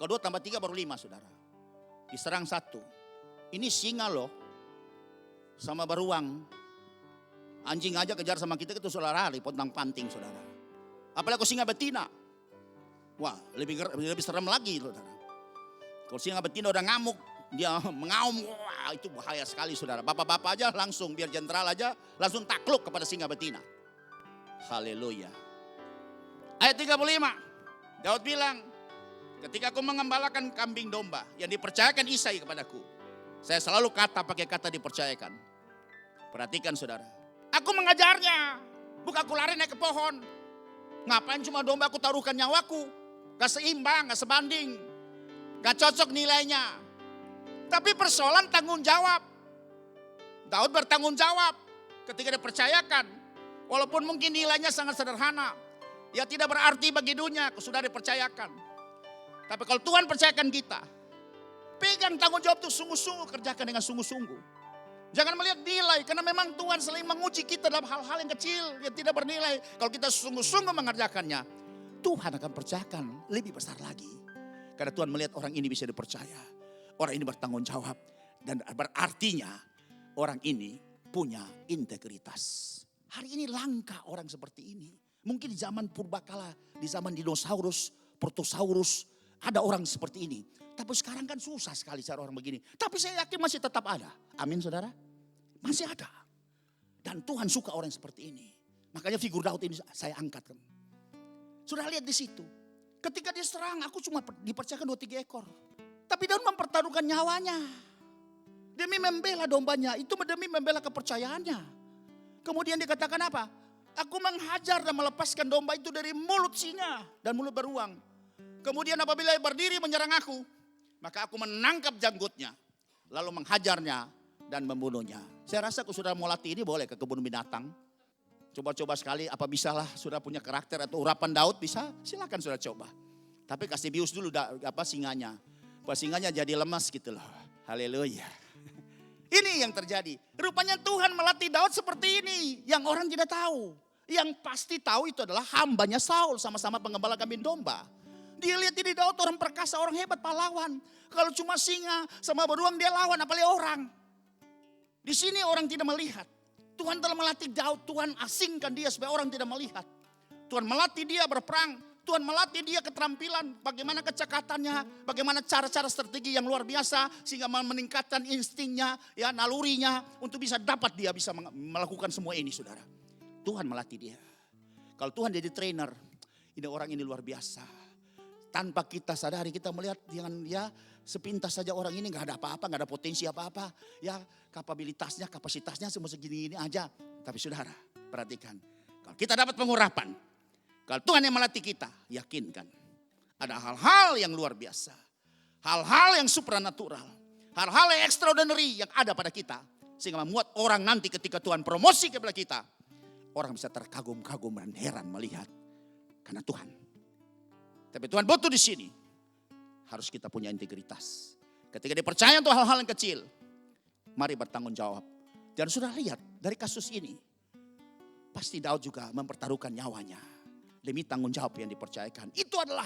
Kalau 2 tambah 3 baru 5 saudara. Diserang 1. Ini singa loh. Sama beruang. Anjing aja kejar sama kita itu saudara. Pontang panting saudara. Apalagi kalau singa betina. Wah lebih serem lagi saudara. Kalau singa betina udah ngamuk. Dia mengaum, wah itu bahaya sekali saudara. Bapak-bapak aja langsung, biar jenderal aja langsung takluk kepada singa betina. Haleluya. Ayat 35, Daud bilang, ketika aku mengembalakan kambing domba yang dipercayakan Isai kepadaku. Saya selalu pakai kata dipercayakan. Perhatikan saudara. Aku mengajarnya, bukan aku lari naik ke pohon. Ngapain cuma domba aku taruhkan nyawaku. Gak seimbang, gak sebanding. Gak cocok nilainya. Tapi persoalan tanggung jawab. Daud bertanggung jawab ketika dipercayakan. Walaupun mungkin nilainya sangat sederhana. Ya tidak berarti bagi dunia, sudah dipercayakan. Tapi kalau Tuhan percayakan kita, pegang tanggung jawab itu sungguh-sungguh, kerjakan dengan sungguh-sungguh. Jangan melihat nilai, karena memang Tuhan selalu menguji kita dalam hal-hal yang kecil, yang tidak bernilai. Kalau kita sungguh-sungguh mengerjakannya, Tuhan akan percayakan lebih besar lagi. Karena Tuhan melihat orang ini bisa dipercaya. Orang ini bertanggung jawab dan berartinya orang ini punya integritas. Hari ini langka orang seperti ini. Mungkin di zaman purbakala, di zaman dinosaurus, protosaurus, ada orang seperti ini. Tapi sekarang kan susah sekali cari orang begini. Tapi saya yakin masih tetap ada. Amin saudara. Masih ada. Dan Tuhan suka orang seperti ini. Makanya figur Daud ini saya angkat. Sudah lihat di situ. Ketika dia serang, aku cuma dipercayakan 2-3 ekor. Tapi Daud mempertaruhkan nyawanya. Demi membela dombanya. Itu demi membela kepercayaannya. Kemudian dikatakan apa? Aku menghajar dan melepaskan domba itu dari mulut singa dan mulut beruang. Kemudian apabila ia berdiri menyerang aku, maka aku menangkap janggutnya, lalu menghajarnya dan membunuhnya. Saya rasa kalau sudah mau latih ini boleh ke kebun binatang. Coba-coba sekali, apa bisalah sudah punya karakter atau urapan Daud bisa, silakan sudah coba. Tapi kasih bius dulu singanya. Pas singanya jadi lemas gitu loh. Haleluya. Ini yang terjadi. Rupanya Tuhan melatih Daud seperti ini. Yang orang tidak tahu. Yang pasti tahu itu adalah hambanya Saul. Sama-sama penggembala kambing domba. Dia lihat ini Daud orang perkasa, orang hebat, pahlawan. Kalau cuma singa sama beruang dia lawan, apalagi orang. Di sini orang tidak melihat. Tuhan telah melatih Daud. Tuhan asingkan dia supaya orang tidak melihat. Tuhan melatih dia berperang. Tuhan melatih dia keterampilan, bagaimana kecekatannya, bagaimana cara-cara strategi yang luar biasa sehingga meningkatkan instingnya, ya nalurinya untuk bisa dapat dia bisa melakukan semua ini, saudara. Tuhan melatih dia. Kalau Tuhan jadi trainer, ini orang ini luar biasa. Tanpa kita sadari kita melihat dengan ya sepintas saja orang ini nggak ada apa-apa, nggak ada potensi apa-apa, ya kapabilitasnya, kapasitasnya semua segini ini aja. Tapi saudara, perhatikan, kalau kita dapat pengurapan. Kalau Tuhan yang melatih kita, yakinkan. Ada hal-hal yang luar biasa. Hal-hal yang supranatural. Hal-hal yang extraordinary yang ada pada kita. Sehingga membuat orang nanti ketika Tuhan promosi kepada kita. Orang bisa terkagum-kagum dan heran melihat. Karena Tuhan. Tapi Tuhan butuh di sini. Harus kita punya integritas. Ketika dipercaya untuk hal-hal yang kecil. Mari bertanggung jawab. Dan sudah lihat dari kasus ini. Pasti Daud juga mempertaruhkan nyawanya. Demi tanggung jawab yang dipercayakan. Itu adalah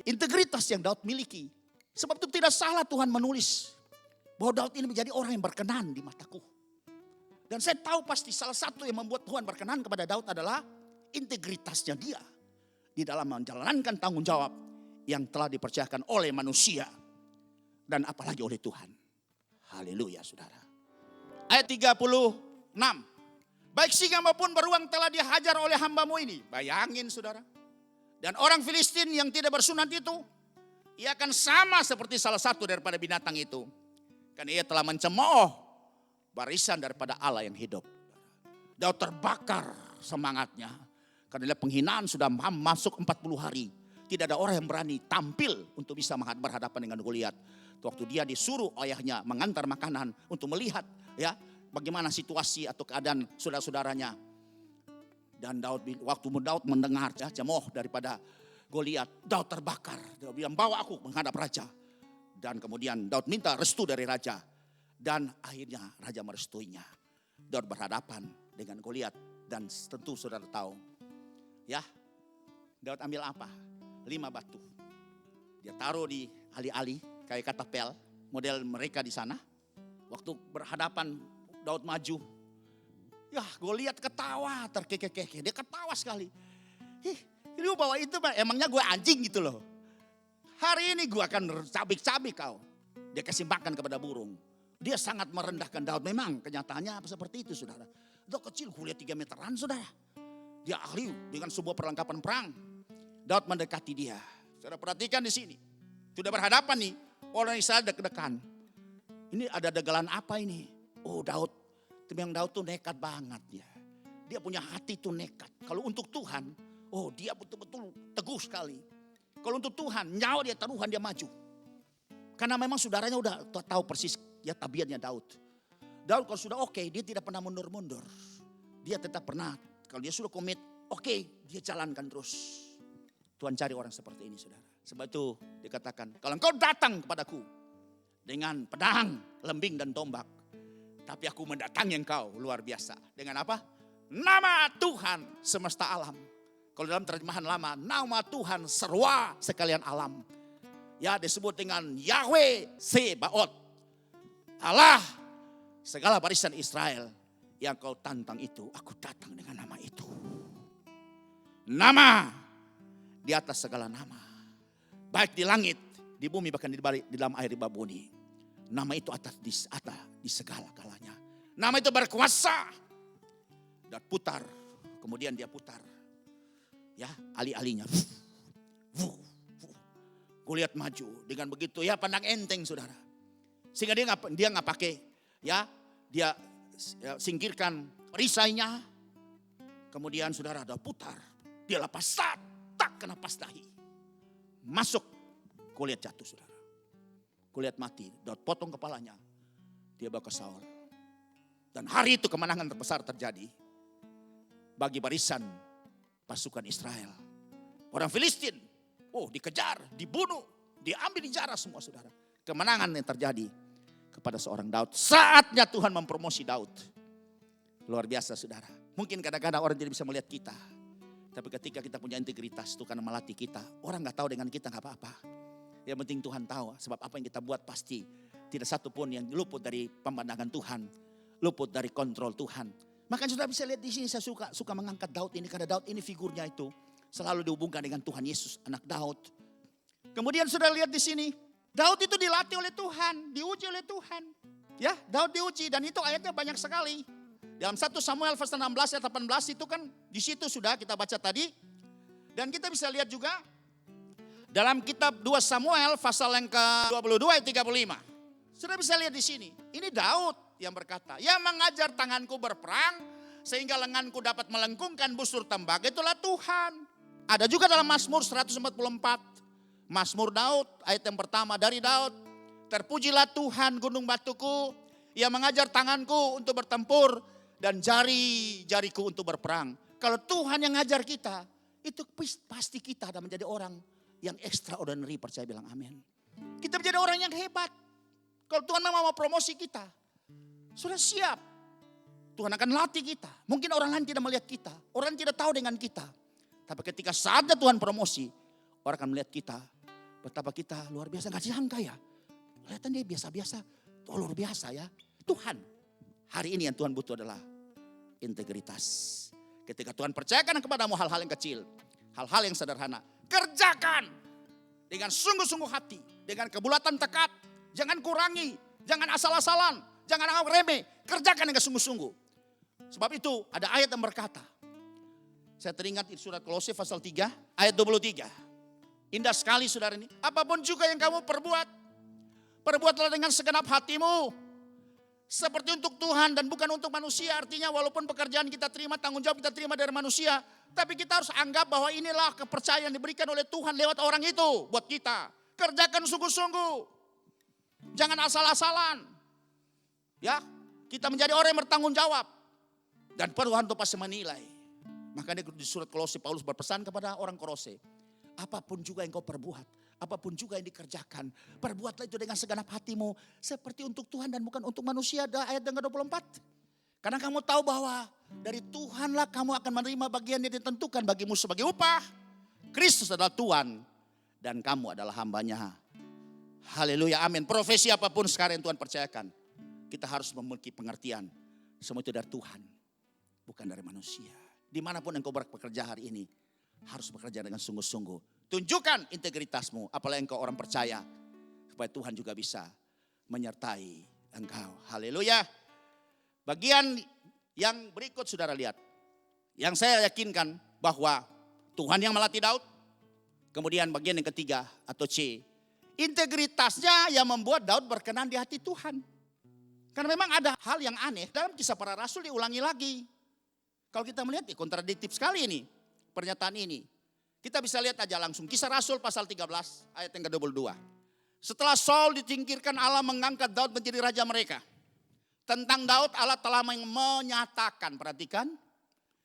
integritas yang Daud miliki. Sebab itu tidak salah Tuhan menulis. Bahwa Daud ini menjadi orang yang berkenan di mataku. Dan saya tahu pasti salah satu yang membuat Tuhan berkenan kepada Daud adalah integritasnya dia. Di dalam menjalankan tanggung jawab yang telah dipercayakan oleh manusia. Dan apalagi oleh Tuhan. Haleluya saudara. Ayat 36. Baik singa maupun beruang telah dihajar oleh hambamu ini. Bayangin saudara. Dan orang Filistin yang tidak bersunat itu. Ia akan sama seperti salah satu daripada binatang itu. Karena ia telah mencemooh barisan daripada Allah yang hidup. Daud terbakar semangatnya. Karena penghinaan sudah masuk 40 hari. Tidak ada orang yang berani tampil untuk bisa berhadapan dengan Goliat. Waktu dia disuruh ayahnya mengantar makanan untuk melihat ya. Bagaimana situasi atau keadaan saudara-saudaranya. Dan waktu Daud mendengar ya, cemooh daripada Goliat, Daud terbakar. Dia bilang bawa aku menghadap raja. Dan kemudian Daud minta restu dari raja. Dan akhirnya raja merestuinya. Daud berhadapan dengan Goliat. Dan tentu saudara tahu. Ya, Daud ambil apa? 5 batu. Dia taruh di ali-ali kayak katapel. Model mereka di sana. Waktu berhadapan Daud maju. Ya Goliat ketawa terkekeh-kekeh. Dia ketawa sekali. Lu bawa itu emangnya gue anjing gitu loh. Hari ini gue akan cabik-cabik kau. Dia kasih makan kepada burung. Dia sangat merendahkan Daud. Memang kenyataannya seperti itu saudara. Daud kecil kuliah 3 meteran saudara. Dia ahli dengan sebuah perlengkapan perang. Daud mendekati dia. Saudara perhatikan di sini. Sudah berhadapan nih. Orang Israel deg-degan. Ini ada dagelan apa ini? Oh Daud, tapi yang Daud tuh nekat banget ya. Dia punya hati tuh nekat. Kalau untuk Tuhan, oh dia betul-betul teguh sekali. Kalau untuk Tuhan, nyawa dia taruhan dia maju. Karena memang saudaranya udah tahu persis ya tabiatnya Daud. Daud kalau sudah oke, dia tidak pernah mundur-mundur. Dia tetap pernah, kalau dia sudah komit, oke, dia jalankan terus. Tuhan cari orang seperti ini saudara. Sebab itu dikatakan, kalau engkau datang kepadaku dengan pedang, lembing dan tombak. Tapi aku mendatangi engkau luar biasa. Dengan apa? Nama Tuhan semesta alam. Kalau dalam terjemahan lama, nama Tuhan serwa sekalian alam. Ya disebut dengan Yahweh Sebaot. Allah segala barisan Israel. Yang kau tantang itu, aku datang dengan nama itu. Nama di atas segala nama. Baik di langit, di bumi bahkan di dalam air di babuni. Nama itu di segala kalanya. Nama itu berkuasa. Dan putar. Kemudian dia putar. Ya ali-alinya. Goliat maju. Dengan begitu ya pandang enteng saudara. Sehingga dia nggak pakai. Ya dia singkirkan perisainya. Kemudian saudara Daud putar. Dia lepas tak kena pas dahi. Masuk. Kulihat jatuh saudara. Kulihat mati. Daud potong kepalanya. Dia bawa ke Saul. Dan hari itu kemenangan terbesar terjadi. Bagi barisan pasukan Israel. Orang Filistin. Dikejar, dibunuh, diambil dijarah semua saudara. Kemenangan yang terjadi kepada seorang Daud. Saatnya Tuhan mempromosi Daud. Luar biasa saudara. Mungkin kadang-kadang orang tidak bisa melihat kita. Tapi ketika kita punya integritas, Tuhan melatih kita. Orang gak tahu dengan kita gak apa-apa. Yang penting Tuhan tahu. Sebab apa yang kita buat pasti tidak satu pun yang luput dari pemandangan Tuhan. Luput dari kontrol Tuhan. Makanya sudah bisa lihat di sini saya suka mengangkat Daud ini. Karena Daud ini figurnya itu selalu dihubungkan dengan Tuhan Yesus, anak Daud. Kemudian sudah lihat di sini. Daud itu dilatih oleh Tuhan. Diuji oleh Tuhan. Ya, Daud diuji. Dan itu ayatnya banyak sekali. Dalam 1 Samuel pasal 16 ayat 18 itu kan di situ sudah kita baca tadi. Dan kita bisa lihat juga dalam kitab 2 Samuel pasal yang ke-22 ayat 35. Sudah bisa lihat di sini. Ini Daud yang berkata, "Yang mengajar tanganku berperang sehingga lenganku dapat melengkungkan busur tembaga itulah Tuhan." Ada juga dalam Mazmur 144. Mazmur Daud ayat yang pertama dari Daud. "Terpujilah Tuhan gunung batuku, Ia mengajar tanganku untuk bertempur dan jari-jariku untuk berperang." Kalau Tuhan yang ngajar kita, itu pasti kita akan menjadi orang yang extraordinary, percaya bilang amin. Kita menjadi orang yang hebat. Kalau Tuhan memang mau promosi kita, sudah siap. Tuhan akan latih kita. Mungkin orang lain tidak melihat kita, orang tidak tahu dengan kita. Tapi ketika saatnya Tuhan promosi, orang akan melihat kita. Betapa kita luar biasa, gak disangka ya. Kelihatan dia biasa-biasa, luar biasa ya. Tuhan, hari ini yang Tuhan butuh adalah integritas. Ketika Tuhan percayakan kepadamu hal-hal yang kecil, hal-hal yang sederhana, kerjakan dengan sungguh-sungguh hati, dengan kebulatan tekad. Jangan kurangi, jangan asal-asalan, jangan anggap remeh, kerjakan dengan sungguh-sungguh. Sebab itu ada ayat yang berkata, saya teringat di surat Kolose pasal 3 ayat 23. Indah sekali saudara ini. Apapun juga yang kamu perbuat, perbuatlah dengan segenap hatimu. Seperti untuk Tuhan dan bukan untuk manusia. Artinya walaupun pekerjaan kita terima, tanggung jawab kita terima dari manusia. Tapi kita harus anggap bahwa inilah kepercayaan yang diberikan oleh Tuhan lewat orang itu buat kita. Kerjakan sungguh-sungguh. Jangan asal-asalan. Ya, kita menjadi orang yang bertanggung jawab. Dan Tuhan itu pasti menilai. Makanya di surat Kolose Paulus berpesan kepada orang Kolose. Apapun juga yang kau perbuat, apapun juga yang dikerjakan, perbuatlah itu dengan segenap hatimu. Seperti untuk Tuhan dan bukan untuk manusia. Ayat yang ke-24. Karena kamu tahu bahwa dari Tuhanlah kamu akan menerima bagian yang ditentukan bagimu sebagai upah. Kristus adalah Tuhan dan kamu adalah hambanya. Haleluya, amin. Profesi apapun sekarang yang Tuhan percayakan, kita harus memiliki pengertian. Semua itu dari Tuhan, bukan dari manusia. Dimanapun engkau bekerja hari ini, harus bekerja dengan sungguh-sungguh. Tunjukkan integritasmu, apalagi engkau orang percaya. Supaya Tuhan juga bisa menyertai engkau. Haleluya. Bagian yang berikut saudara lihat. Yang saya yakinkan bahwa Tuhan yang melatih Daud. Kemudian bagian yang ketiga atau C. Integritasnya yang membuat Daud berkenan di hati Tuhan. Karena memang ada hal yang aneh. Dalam Kisah Para Rasul diulangi lagi. Kalau kita melihat kontradiktif sekali ini. Pernyataan ini. Kita bisa lihat aja langsung. Kisah Rasul pasal 13 ayat yang ke-22. Setelah Saul disingkirkan, Allah mengangkat Daud menjadi raja mereka. Tentang Daud Allah telah menyatakan, perhatikan.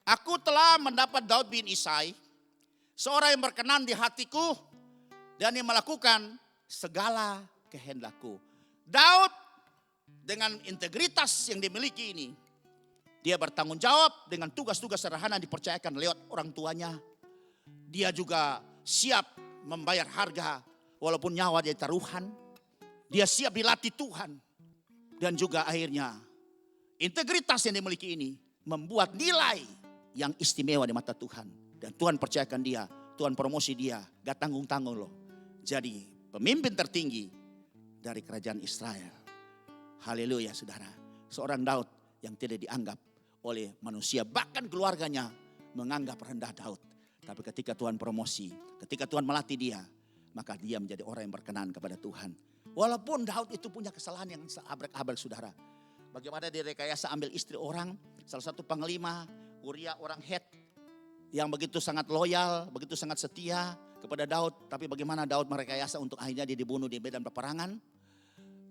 Aku telah mendapat Daud bin Isai. Seorang yang berkenan di hatiku. Dan yang melakukan segala kehendakku. Daud dengan integritas yang dimiliki ini. Dia bertanggung jawab dengan tugas-tugas sederhana dipercayakan lewat orang tuanya. Dia juga siap membayar harga walaupun nyawa dia taruhan. Dia siap dilatih Tuhan. Dan juga akhirnya integritas yang dimiliki ini membuat nilai yang istimewa di mata Tuhan. Dan Tuhan percayakan dia, Tuhan promosi dia, gak tanggung-tanggung loh. Jadi pemimpin tertinggi dari kerajaan Israel. Haleluya saudara. Seorang Daud yang tidak dianggap oleh manusia, bahkan keluarganya menganggap rendah Daud. Tapi ketika Tuhan promosi, ketika Tuhan melatih dia, maka dia menjadi orang yang berkenan kepada Tuhan. Walaupun Daud itu punya kesalahan yang seabrek-abrek saudara. Bagaimana dia rekayasa ambil istri orang, salah satu panglima, Uria orang Het. yang begitu sangat loyal, begitu sangat setia kepada Daud. Tapi bagaimana Daud merekayasa untuk akhirnya dia dibunuh di medan peperangan.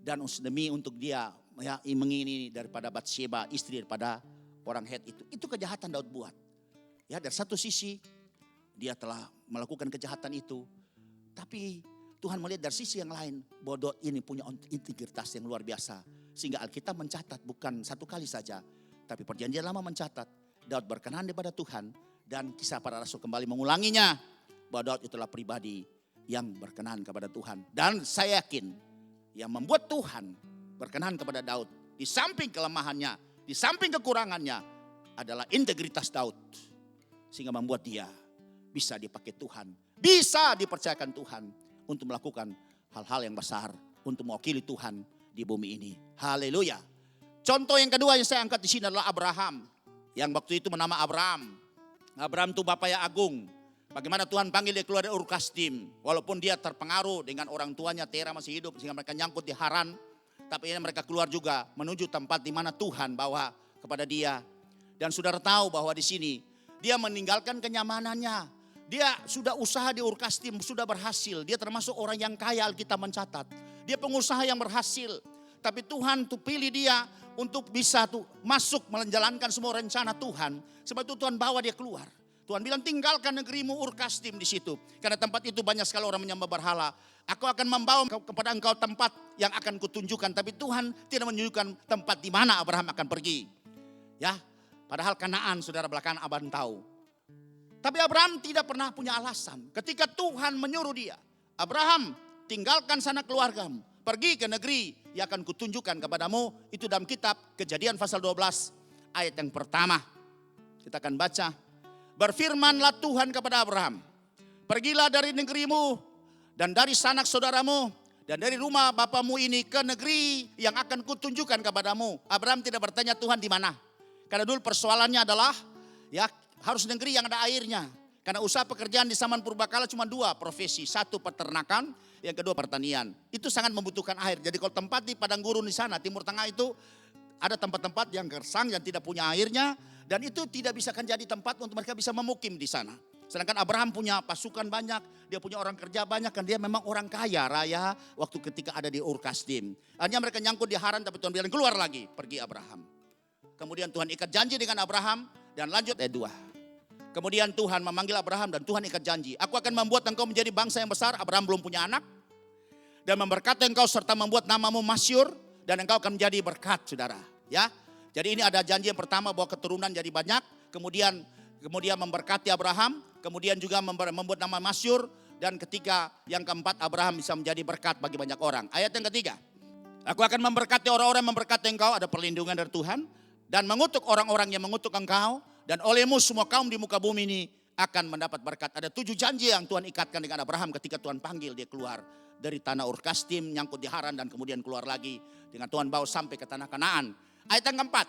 Dan demi untuk dia mengingini daripada Batsheba, istri daripada orang Het itu. Itu kejahatan Daud buat. Ya, dari satu sisi dia telah melakukan kejahatan itu. Tapi Tuhan melihat dari sisi yang lain bahwa Daud ini punya integritas yang luar biasa. Sehingga Alkitab mencatat bukan satu kali saja. Tapi perjanjian lama mencatat Daud berkenan kepada Tuhan. Dan Kisah Para Rasul kembali mengulanginya. Bahwa Daud itulah pribadi yang berkenan kepada Tuhan. Dan saya yakin yang membuat Tuhan berkenan kepada Daud. Di samping kelemahannya, di samping kekurangannya adalah integritas Daud. Sehingga membuat dia bisa dipakai Tuhan. Bisa dipercayakan Tuhan untuk melakukan hal-hal yang besar. Untuk mewakili Tuhan di bumi ini. Haleluya. Contoh yang kedua yang saya angkat di sini adalah Abraham. Yang waktu itu bernama Abraham. Abraham itu Bapak yang agung. Bagaimana Tuhan panggil dia keluar dari Ur Kasdim. Walaupun dia terpengaruh dengan orang tuanya Tera masih hidup. Sehingga mereka nyangkut di Haran. Tapi ini mereka keluar juga menuju tempat di mana Tuhan bawa kepada dia. Dan saudara tahu bahwa di sini dia meninggalkan kenyamanannya. Dia sudah usaha di Ur Kasdim, sudah berhasil. Dia termasuk orang yang kaya, Alkitab mencatat. Dia pengusaha yang berhasil. Tapi Tuhan tuh pilih dia untuk bisa tuh masuk menjalankan semua rencana Tuhan. Sebab itu Tuhan bawa dia keluar. Tuhan bilang tinggalkan negerimu Ur Kasdim di situ. Karena tempat itu banyak sekali orang menyembah berhala. Aku akan membawa kepada engkau tempat yang akan kutunjukkan. Tapi Tuhan tidak menunjukkan tempat di mana Abraham akan pergi. Ya, padahal Kanaan saudara belakangan abang tahu. Tapi Abraham tidak pernah punya alasan. Ketika Tuhan menyuruh dia, Abraham tinggalkan sana keluargamu. Pergi ke negeri yang akan kutunjukkan kepadamu. Itu dalam kitab Kejadian pasal 12 ayat yang pertama. Kita akan baca. Berfirmanlah Tuhan kepada Abraham. Pergilah dari negerimu dan dari sanak saudaramu dan dari rumah bapamu ini ke negeri yang akan kutunjukkan kepadamu. Abraham tidak bertanya Tuhan di mana. Karena dulu persoalannya adalah ya harus negeri yang ada airnya. Karena usaha pekerjaan di zaman purbakala cuma dua profesi. Satu peternakan, yang kedua pertanian. Itu sangat membutuhkan air. Jadi kalau tempat di padang gurun di sana, Timur Tengah itu ada tempat-tempat yang gersang yang tidak punya airnya. Dan itu tidak bisa kan jadi tempat untuk mereka bisa memukim di sana. Sedangkan Abraham punya pasukan banyak, dia punya orang kerja banyak, kan dia memang orang kaya raya waktu ketika ada di Ur Kasdim. Hanya mereka nyangkut di Haran, tapi Tuhan bilang keluar lagi, pergi Abraham. Kemudian Tuhan ikat janji dengan Abraham dan lanjut ayat 2. Kemudian Tuhan memanggil Abraham dan Tuhan ikat janji. Aku akan membuat engkau menjadi bangsa yang besar. Abraham belum punya anak. Dan memberkati engkau serta membuat namamu masyhur dan engkau akan menjadi berkat, saudara. Ya. Jadi ini ada janji yang pertama bahwa keturunan jadi banyak. Kemudian memberkati Abraham. Kemudian juga membuat nama masyhur. Dan ketika yang keempat Abraham bisa menjadi berkat bagi banyak orang. Ayat yang ketiga. Aku akan memberkati orang-orang yang memberkati engkau. Ada perlindungan dari Tuhan. Dan mengutuk orang-orang yang mengutuk engkau. Dan olehmu semua kaum di muka bumi ini akan mendapat berkat. Ada 7 janji yang Tuhan ikatkan dengan Abraham ketika Tuhan panggil dia keluar dari tanah Ur Kasdim, nyangkut di Haran dan kemudian keluar lagi dengan Tuhan bawa sampai ke tanah Kanaan. Ayat yang keempat.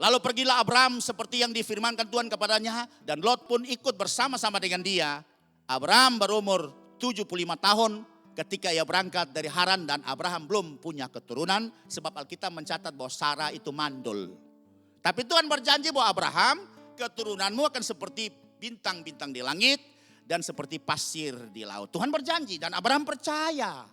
Lalu pergilah Abraham seperti yang difirmankan Tuhan kepadanya dan Lot pun ikut bersama-sama dengan dia. Abraham berumur 75 tahun ketika ia berangkat dari Haran dan Abraham belum punya keturunan sebab Alkitab mencatat bahwa Sarah itu mandul. Tapi Tuhan berjanji bahwa Abraham keturunanmu akan seperti bintang-bintang di langit dan seperti pasir di laut. Tuhan berjanji dan Abraham percaya.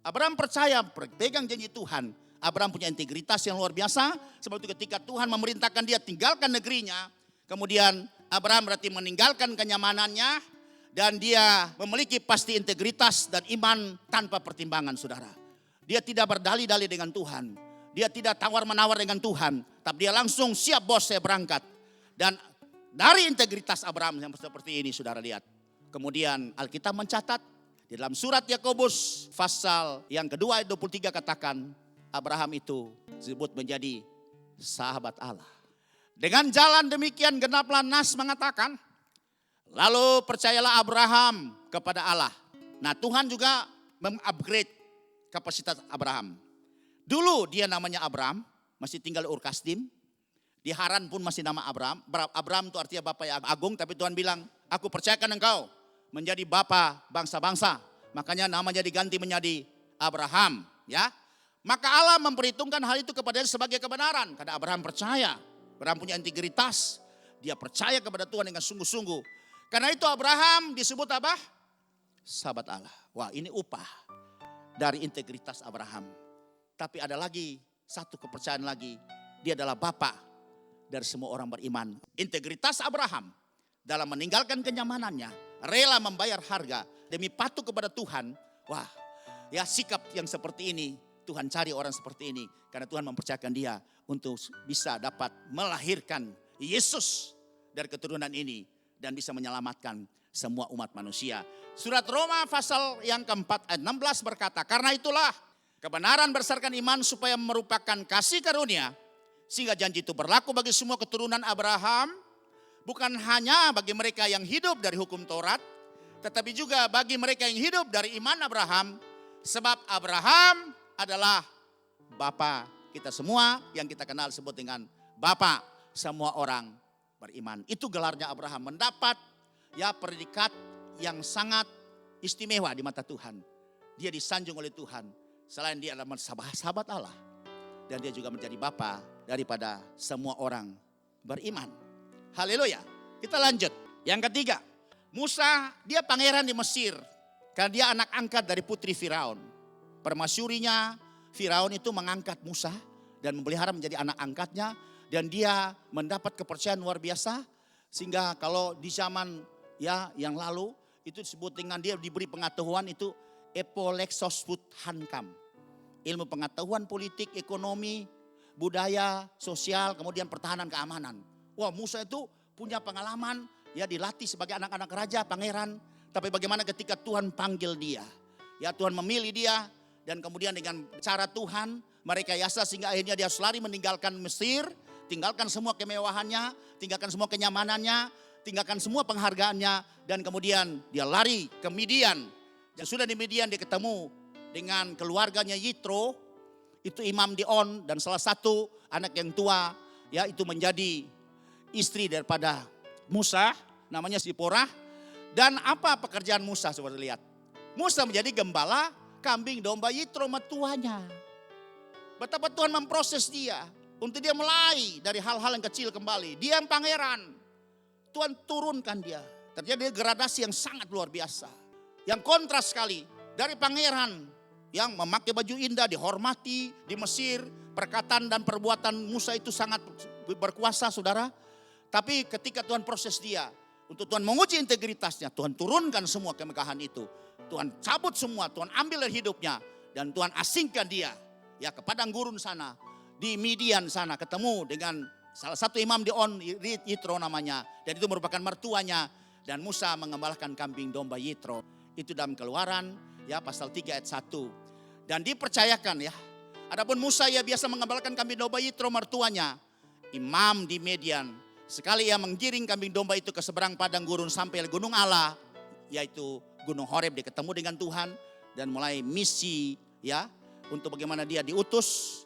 Abraham percaya, pegang janji Tuhan. Abraham punya integritas yang luar biasa. Sebab itu ketika Tuhan memerintahkan dia tinggalkan negerinya. Kemudian Abraham berarti meninggalkan kenyamanannya. Dan dia memiliki pasti integritas dan iman tanpa pertimbangan, saudara. Dia tidak berdalih-dalih dengan Tuhan. Dia tidak tawar-menawar dengan Tuhan. Tapi dia langsung siap bos saya berangkat. Dan dari integritas Abraham yang seperti ini saudara lihat. Kemudian Alkitab mencatat di dalam surat Yakobus pasal yang kedua ayat 23 katakan. Abraham itu disebut menjadi sahabat Allah. Dengan jalan demikian genaplah nas mengatakan. Lalu percayalah Abraham kepada Allah. Nah Tuhan juga mengupgrade kapasitas Abraham. Dulu dia namanya Abraham. Masih tinggal di Ur Kasdim. Di Haran pun masih nama Abraham. Abraham itu artinya Bapa yang agung. Tapi Tuhan bilang aku percayakan engkau menjadi Bapa bangsa-bangsa. Makanya namanya diganti menjadi Abraham. Ya. Maka Allah memperhitungkan hal itu kepadanya sebagai kebenaran. Karena Abraham percaya. Abraham punya integritas. Dia percaya kepada Tuhan dengan sungguh-sungguh. Karena itu Abraham disebut apa? Sahabat Allah. Wah, ini upah dari integritas Abraham. Tapi ada lagi satu kepercayaan lagi. Dia adalah bapa dari semua orang beriman. Integritas Abraham dalam meninggalkan kenyamanannya, rela membayar harga demi patuh kepada Tuhan. Wah, ya sikap yang seperti ini Tuhan cari orang seperti ini. Karena Tuhan mempercayakan dia untuk bisa dapat melahirkan Yesus dari keturunan ini. Dan bisa menyelamatkan semua umat manusia. Surat Roma pasal yang keempat ayat 16 berkata, karena itulah kebenaran berdasarkan iman supaya merupakan kasih karunia. Sehingga janji itu berlaku bagi semua keturunan Abraham. Bukan hanya bagi mereka yang hidup dari hukum Taurat. Tetapi juga bagi mereka yang hidup dari iman Abraham. Sebab Abraham adalah Bapa kita semua yang kita kenal sebut dengan Bapa semua orang beriman. Itu gelarnya Abraham, mendapat ya predikat yang sangat istimewa di mata Tuhan. Dia disanjung oleh Tuhan. Selain dia adalah sahabat Allah. Dan dia juga menjadi bapa daripada semua orang beriman. Haleluya. Kita lanjut. Yang ketiga, Musa dia pangeran di Mesir. Karena dia anak angkat dari putri Firaun. Permasyurinya Firaun itu mengangkat Musa dan memelihara menjadi anak angkatnya. Dan dia mendapat kepercayaan luar biasa. Sehingga kalau di zaman ya yang lalu itu disebut dengan dia diberi pengetahuan itu epolexosput hankam. Ilmu pengetahuan politik, ekonomi, budaya, sosial, kemudian pertahanan keamanan. Wah, Musa itu punya pengalaman ya dilatih sebagai anak-anak raja, pangeran. Tapi bagaimana ketika Tuhan panggil dia. Ya Tuhan memilih dia dan kemudian dengan cara Tuhan mereka yasa sehingga akhirnya dia harus lari meninggalkan Mesir. Tinggalkan semua kemewahannya, tinggalkan semua kenyamanannya, tinggalkan semua penghargaannya. Dan kemudian dia lari ke Midian. Dan sudah di Midian dia ketemu dengan keluarganya Yitro. Itu Imam Dion dan salah satu anak yang tua. Ya itu menjadi istri daripada Musa, namanya Zipporah. Dan apa pekerjaan Musa, coba lihat. Musa menjadi gembala kambing domba Yitro mertuanya. Betapa Tuhan memproses dia. Untuk dia mulai dari hal-hal yang kecil kembali. Dia yang pangeran. Tuhan turunkan dia. Terjadi gradasi yang sangat luar biasa. Yang kontras sekali. Dari pangeran yang memakai baju indah, dihormati di Mesir. Perkataan dan perbuatan Musa itu sangat berkuasa saudara. Tapi ketika Tuhan proses dia. Untuk Tuhan menguji integritasnya. Tuhan turunkan semua kemegahan itu. Tuhan cabut semua. Tuhan ambil dari hidupnya. Dan Tuhan asingkan dia. Ya ke padang gurun sana. Di Midian sana ketemu dengan salah satu imam Dion, Yitro namanya. Dan itu merupakan mertuanya. Dan Musa mengembalakan kambing domba Yitro. Itu dalam Keluaran ya pasal 3 ayat 1. Dan dipercayakan ya. Adapun Musa ya biasa mengembalakan kambing domba Yitro mertuanya. Imam di Midian. Sekali ia menggiring kambing domba itu ke seberang padang gurun sampai gunung Allah. Yaitu gunung Horeb dia ketemu dengan Tuhan. Dan mulai misi ya. Untuk bagaimana dia diutus.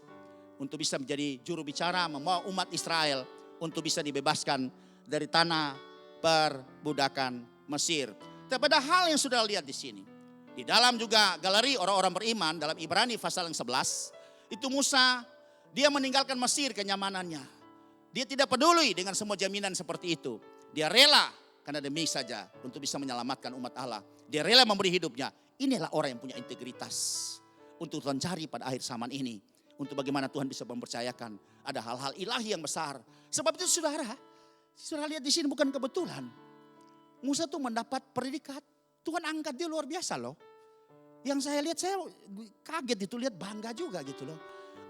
Untuk bisa menjadi juru bicara membawa umat Israel untuk bisa dibebaskan dari tanah perbudakan Mesir. Tapi ada hal yang sudah lihat di sini. Di dalam juga galeri orang-orang beriman dalam Ibrani pasal yang 11. Itu Musa dia meninggalkan Mesir kenyamanannya. Dia tidak peduli dengan semua jaminan seperti itu. Dia rela karena demi saja untuk bisa menyelamatkan umat Allah. Dia rela memberi hidupnya. Inilah orang yang punya integritas. Untuk Tuhan cari pada akhir zaman ini. Untuk bagaimana Tuhan bisa mempercayakan ada hal-hal ilahi yang besar. Sebab itu saudara lihat di sini bukan kebetulan. Musa tuh mendapat predikat. Tuhan angkat dia luar biasa loh. Yang saya lihat saya kaget itu lihat bangga juga gitu loh.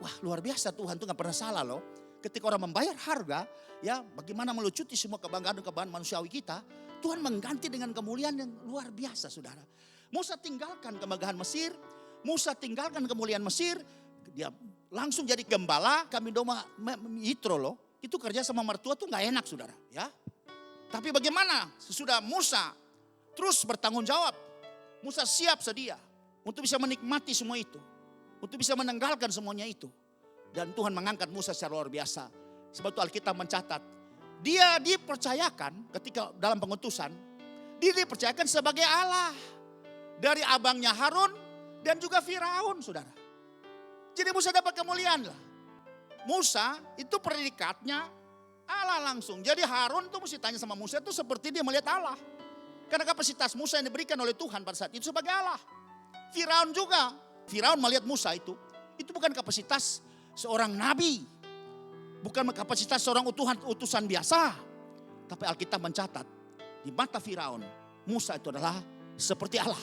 Wah luar biasa Tuhan tuh gak pernah salah loh. Ketika orang membayar harga ya bagaimana melucuti semua kebanggaan dan kebanggaan manusiawi kita. Tuhan mengganti dengan kemuliaan yang luar biasa saudara. Musa tinggalkan kemegahan Mesir. Musa tinggalkan kemuliaan Mesir. Dia langsung jadi gembala kambing domba Yitro loh. Itu kerja sama mertua tuh gak enak saudara ya. Tapi bagaimana sesudah Musa terus bertanggung jawab. Musa siap sedia untuk bisa menikmati semua itu. Untuk bisa menanggalkan semuanya itu. Dan Tuhan mengangkat Musa secara luar biasa. Sebab itu Alkitab mencatat. Dia dipercayakan ketika dalam pengutusan. Dia dipercayakan sebagai Allah. Dari abangnya Harun dan juga Firaun saudara. Jadi Musa dapat kemuliaan lah. Musa itu predikatnya Allah langsung. Jadi Harun tuh mesti tanya sama Musa itu seperti dia melihat Allah. Karena kapasitas Musa yang diberikan oleh Tuhan pada saat itu sebagai Allah. Firaun juga. Firaun melihat Musa itu bukan kapasitas seorang nabi. Bukan kapasitas seorang utusan biasa. Tapi Alkitab mencatat, di mata Firaun, Musa itu adalah seperti Allah.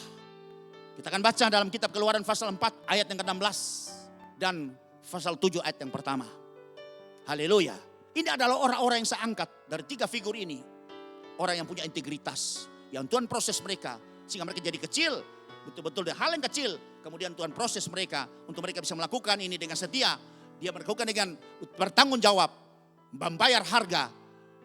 Kita akan baca dalam kitab Keluaran pasal 4 ayat yang ke-16. Dan pasal 7 ayat yang pertama. Haleluya. Ini adalah orang-orang yang saya angkat dari 3 figur ini. Orang yang punya integritas. Yang Tuhan proses mereka sehingga mereka jadi kecil. Betul-betul dari hal yang kecil. Kemudian Tuhan proses mereka untuk mereka bisa melakukan ini dengan setia. Dia melakukan dengan bertanggung jawab. Membayar harga.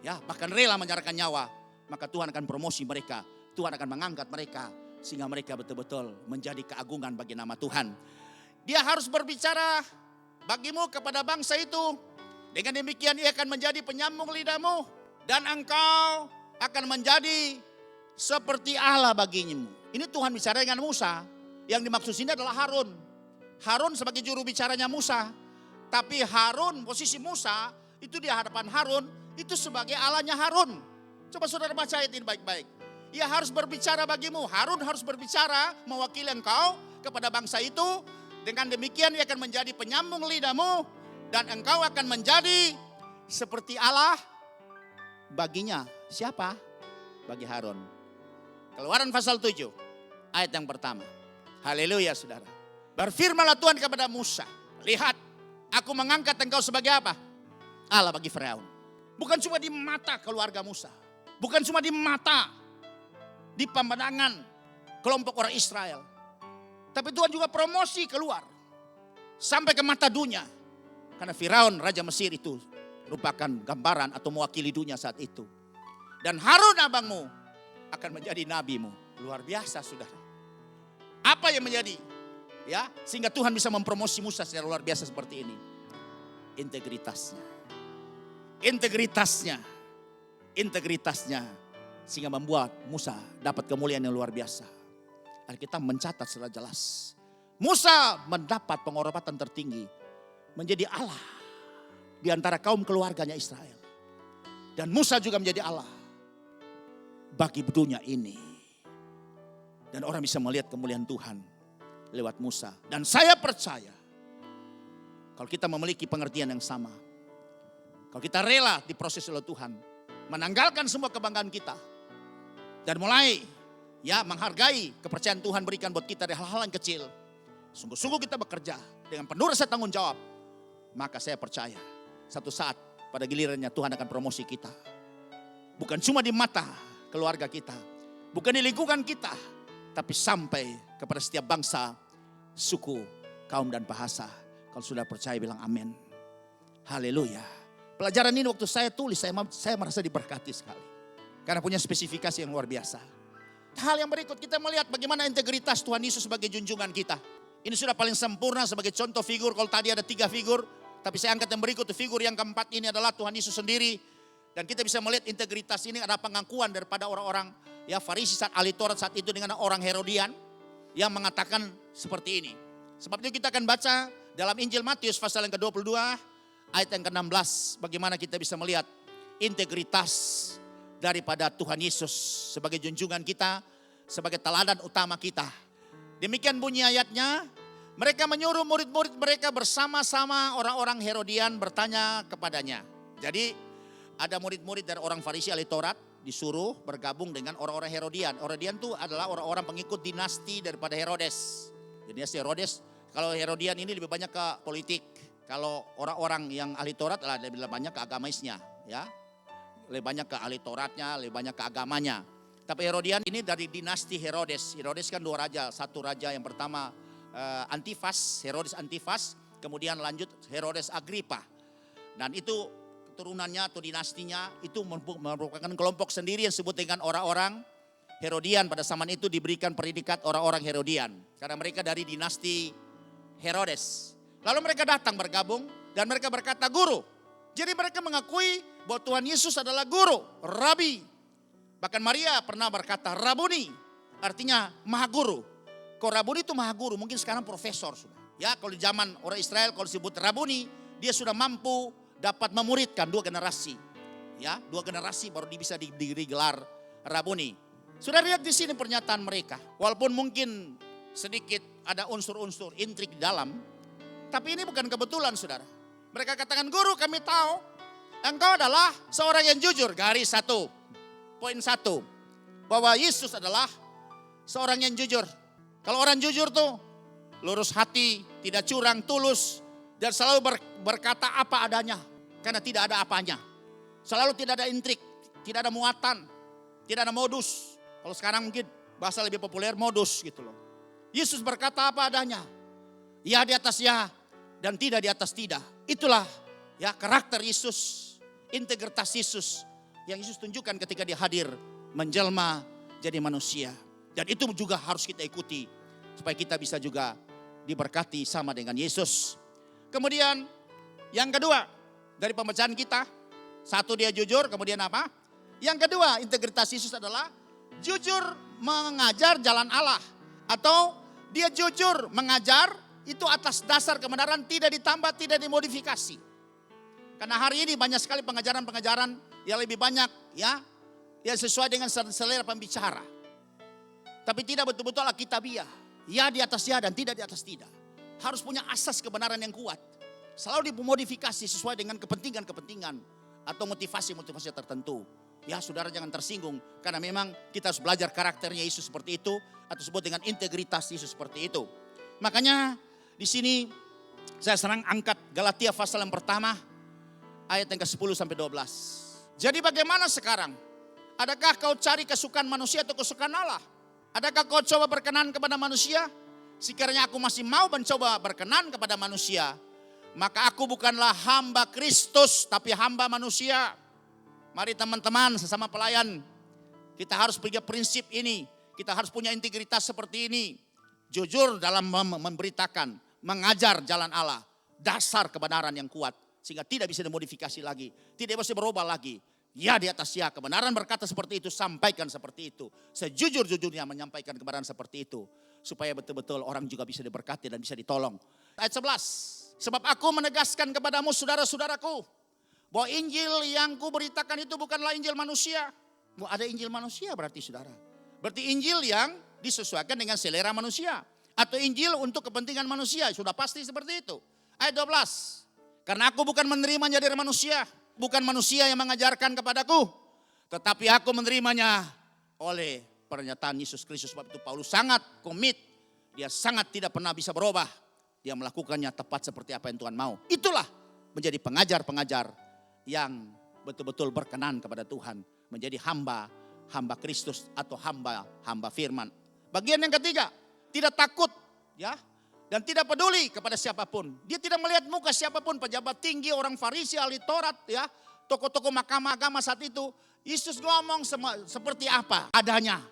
Ya, bahkan rela menyerahkan nyawa. Maka Tuhan akan promosi mereka. Tuhan akan mengangkat mereka. Sehingga mereka betul-betul menjadi keagungan bagi nama Tuhan. Dia harus berbicara bagimu kepada bangsa itu. Dengan demikian ia akan menjadi penyambung lidahmu. Dan engkau akan menjadi seperti Allah bagimu. Ini Tuhan bicara dengan Musa. Yang dimaksud sini adalah Harun. Harun sebagai juru bicaranya Musa. Tapi Harun, posisi Musa itu di hadapan Harun, itu sebagai Allahnya Harun. Coba saudara baca ayat ini baik-baik. Ia harus berbicara bagimu. Harun harus berbicara mewakili engkau kepada bangsa itu. Dengan demikian ia akan menjadi penyambung lidahmu. Dan engkau akan menjadi seperti Allah baginya. Siapa? Bagi Harun. Keluaran pasal 7 ayat yang pertama. Haleluya saudara. Berfirmanlah Tuhan kepada Musa. Lihat, aku mengangkat engkau sebagai apa? Allah bagi Firaun. Bukan cuma di mata keluarga Musa. Bukan cuma di mata, di pemandangan kelompok orang Israel. Tapi Tuhan juga promosi keluar. Sampai ke mata dunia. Karena Firaun, Raja Mesir itu merupakan gambaran atau mewakili dunia saat itu. Dan Harun abangmu akan menjadi nabimu. Luar biasa saudara. Apa yang menjadi? Ya, sehingga Tuhan bisa mempromosi Musa secara luar biasa seperti ini. Integritasnya. Integritasnya. Integritasnya. Sehingga membuat Musa dapat kemuliaan yang luar biasa. Alkitab mencatat secara jelas. Musa mendapat penghormatan tertinggi. Menjadi Allah. Di antara kaum keluarganya Israel. Dan Musa juga menjadi Allah. Bagi dunia ini. Dan orang bisa melihat kemuliaan Tuhan. Lewat Musa. Dan saya percaya. Kalau kita memiliki pengertian yang sama. Kalau kita rela diproses oleh Tuhan. Menanggalkan semua kebanggaan kita. Dan mulai menghargai kepercayaan Tuhan berikan buat kita dari hal-hal yang kecil. Sungguh-sungguh kita bekerja dengan penuh rasa tanggung jawab. Maka saya percaya satu saat pada gilirannya Tuhan akan promosi kita. Bukan cuma di mata keluarga kita. Bukan di lingkungan kita. Tapi sampai kepada setiap bangsa, suku, kaum dan bahasa. Kalau sudah percaya bilang amin. Haleluya. Pelajaran ini waktu saya tulis saya merasa diberkati sekali. Karena punya spesifikasi yang luar biasa. Hal yang berikut kita melihat bagaimana integritas Tuhan Yesus sebagai junjungan kita. Ini sudah paling sempurna sebagai contoh figur. Kalau tadi ada 3 figur. Tapi saya angkat yang berikut. Figur yang keempat ini adalah Tuhan Yesus sendiri. Dan kita bisa melihat integritas ini adalah pengakuan daripada orang-orang. Farisi saat ahli Taurat saat itu dengan orang Herodian. Yang mengatakan seperti ini. Sebab itu kita akan baca dalam Injil Matius pasal yang ke-22. Ayat yang ke-16. Bagaimana kita bisa melihat integritas daripada Tuhan Yesus sebagai junjungan kita, sebagai teladan utama kita. Demikian bunyi ayatnya, mereka menyuruh murid-murid mereka bersama-sama orang-orang Herodian bertanya kepadanya. Jadi ada murid-murid dari orang Farisi ahli Taurat disuruh bergabung dengan orang-orang Herodian. Herodian itu adalah orang-orang pengikut dinasti daripada Herodes. Dinasti Herodes, kalau Herodian ini lebih banyak ke politik. Kalau orang-orang yang ahli Taurat adalah lebih banyak ke agamanya, ya. Lebih banyak ke ahli Tauratnya, lebih banyak ke agamanya. Tapi Herodian ini dari dinasti Herodes. Herodes kan 2 raja. Satu raja yang pertama Antifas, Herodes Antifas. Kemudian lanjut Herodes Agrippa. Dan itu keturunannya atau dinastinya itu merupakan kelompok sendiri yang disebut dengan orang-orang Herodian. Pada zaman itu diberikan predikat orang-orang Herodian. Karena mereka dari dinasti Herodes. Lalu mereka datang bergabung dan mereka berkata guru. Jadi mereka mengakui bahwa Tuhan Yesus adalah guru, rabi. Bahkan Maria pernah berkata rabuni, artinya maha guru. Kalau rabuni itu maha guru, mungkin sekarang profesor sudah. Ya, kalau di zaman orang Israel kalau disebut rabuni, dia sudah mampu dapat memuridkan 2 generasi. Ya, 2 generasi baru bisa diberi gelar rabuni. Sudah lihat di sini pernyataan mereka. Walaupun mungkin sedikit ada unsur-unsur intrik di dalam, tapi ini bukan kebetulan, saudara. Mereka katakan, guru, kami tahu engkau adalah seorang yang jujur. Garis 1, poin 1. Bahwa Yesus adalah seorang yang jujur. Kalau orang jujur tuh lurus hati, tidak curang, tulus, dan selalu berkata apa adanya. Karena tidak ada apanya. Selalu tidak ada intrik, tidak ada muatan, tidak ada modus. Kalau sekarang mungkin bahasa lebih populer modus gitu loh. Yesus berkata apa adanya. Ya di atas ya dan tidak di atas tidak. Itulah ya karakter Yesus, integritas Yesus yang Yesus tunjukkan ketika dia hadir menjelma jadi manusia. Dan itu juga harus kita ikuti supaya kita bisa juga diberkati sama dengan Yesus. Kemudian yang kedua dari pembacaan kita, satu dia jujur, kemudian apa? Yang kedua integritas Yesus adalah jujur mengajar jalan Allah. Atau dia jujur mengajar itu atas dasar kebenaran, tidak ditambah, tidak dimodifikasi. Karena hari ini banyak sekali pengajaran-pengajaran yang lebih banyak ya yang sesuai dengan selera pembicara. Tapi tidak betul-betul alkitabiah. Ya di atas ya dan tidak di atas tidak. Harus punya asas kebenaran yang kuat. Selalu dimodifikasi sesuai dengan kepentingan-kepentingan atau motivasi-motivasi tertentu. Ya saudara jangan tersinggung karena memang kita harus belajar karakternya Yesus seperti itu atau disebut dengan integritas Yesus seperti itu. Makanya di sini saya serang angkat Galatia pasal yang pertama ayat yang ke-10 sampai 12. Jadi bagaimana sekarang? Adakah kau cari kesukaan manusia atau kesukaan Allah? Adakah kau coba berkenan kepada manusia? Sekiranya aku masih mau mencoba berkenan kepada manusia, maka aku bukanlah hamba Kristus tapi hamba manusia. Mari teman-teman sesama pelayan, kita harus punya prinsip ini. Kita harus punya integritas seperti ini. Jujur dalam memberitakan, mengajar jalan Allah. Dasar kebenaran yang kuat. Sehingga tidak bisa dimodifikasi lagi. Tidak bisa berubah lagi. Ya di atas ya, kebenaran berkata seperti itu, sampaikan seperti itu. Sejujur-jujurnya menyampaikan kebenaran seperti itu. Supaya betul-betul orang juga bisa diberkati dan bisa ditolong. Ayat 11. Sebab aku menegaskan kepadamu saudara-saudaraku, bahwa Injil yang kuberitakan itu bukanlah Injil manusia. Ada Injil manusia berarti saudara. Berarti Injil yang disesuaikan dengan selera manusia. Atau Injil untuk kepentingan manusia. Sudah pasti seperti itu. Ayat 12. Karena aku bukan menerimanya dari manusia. Bukan manusia yang mengajarkan kepadaku. Tetapi aku menerimanya oleh pernyataan Yesus Kristus. Sebab itu Paulus sangat komit. Dia sangat tidak pernah bisa berubah. Dia melakukannya tepat seperti apa yang Tuhan mau. Itulah menjadi pengajar-pengajar yang betul-betul berkenan kepada Tuhan. Menjadi hamba Kristus atau hamba firman. Bagian yang ketiga, tidak takut ya dan tidak peduli kepada siapapun. Dia tidak melihat muka siapapun, pejabat tinggi, orang Farisi, ahli Taurat ya, tokoh-tokoh mahkamah agama saat itu. Yesus ngomong seperti apa adanya.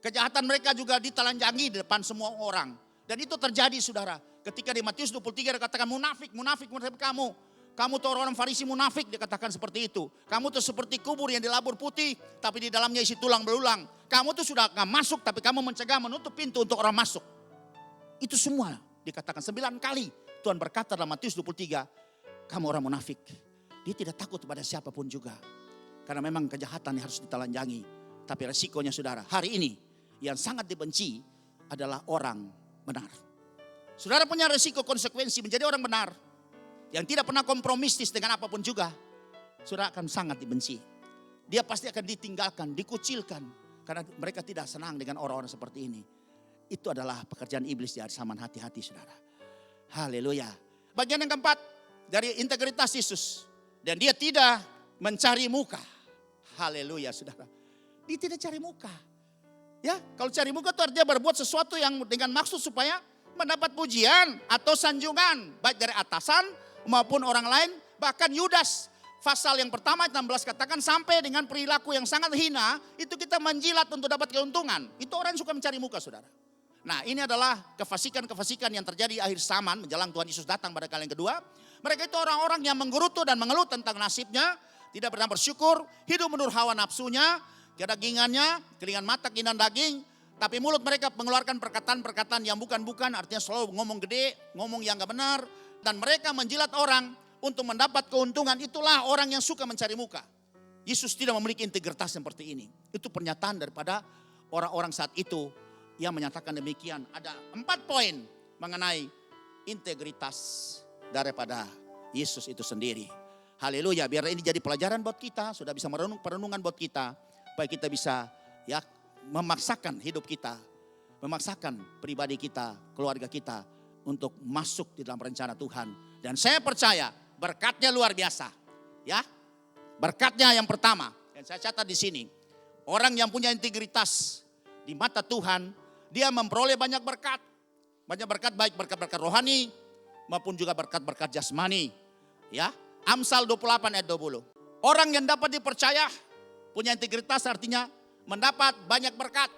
Kejahatan mereka juga ditelanjangi di depan semua orang. Dan itu terjadi saudara. Ketika di Matius 23 dikatakan munafik kamu. Kamu tuh orang Farisi munafik, dikatakan seperti itu. Kamu tuh seperti kubur yang dilabur putih, tapi di dalamnya isi tulang belulang. Kamu tuh sudah gak masuk, tapi kamu mencegah menutup pintu untuk orang masuk. Itu semua dikatakan 9 kali. Tuhan berkata dalam Matius 23, kamu orang munafik. Dia tidak takut kepada siapapun juga. Karena memang kejahatan harus ditelanjangi. Tapi resikonya saudara, hari ini yang sangat dibenci adalah orang benar. Saudara punya resiko konsekuensi menjadi orang benar. Yang tidak pernah kompromistis dengan apapun juga. Saudara akan sangat dibenci. Dia pasti akan ditinggalkan, dikucilkan. Karena mereka tidak senang dengan orang-orang seperti ini. Itu adalah pekerjaan iblis di zaman hati-hati saudara. Haleluya. Bagian yang keempat dari integritas Yesus. Dan dia tidak mencari muka. Haleluya saudara. Dia tidak cari muka. Ya, kalau cari muka itu artinya berbuat sesuatu yang dengan maksud supaya mendapat pujian atau sanjungan. Baik dari atasan maupun orang lain, bahkan Yudas pasal yang pertama 16 katakan sampai dengan perilaku yang sangat hina, itu kita menjilat untuk dapat keuntungan. Itu orang yang suka mencari muka saudara. Nah ini adalah kefasikan-kefasikan yang terjadi akhir zaman menjelang Tuhan Yesus datang pada kali yang kedua. Mereka itu orang-orang yang menggerutu dan mengeluh tentang nasibnya, tidak pernah bersyukur, hidup menurut hawa nafsunya, kedagingannya, keringan mata, keinginan daging. Tapi mulut mereka mengeluarkan perkataan-perkataan yang bukan-bukan, artinya selalu ngomong gede, ngomong yang gak benar. Dan mereka menjilat orang untuk mendapat keuntungan. Itulah orang yang suka mencari muka. Yesus tidak memiliki integritas seperti ini. Itu pernyataan daripada orang-orang saat itu yang menyatakan demikian. Ada 4 poin mengenai integritas daripada Yesus itu sendiri. Haleluya, biar ini jadi pelajaran buat kita, sudah bisa perenungan buat kita, supaya kita bisa ya memaksakan hidup kita, memaksakan pribadi kita, keluarga kita untuk masuk di dalam rencana Tuhan. Dan saya percaya berkatnya luar biasa. Ya, berkatnya yang pertama, yang saya catat di sini, orang yang punya integritas di mata Tuhan, dia memperoleh banyak berkat. Banyak berkat, baik berkat-berkat rohani maupun juga berkat-berkat jasmani. Ya, Amsal 28 ayat 20. Orang yang dapat dipercaya punya integritas artinya mendapat banyak berkat.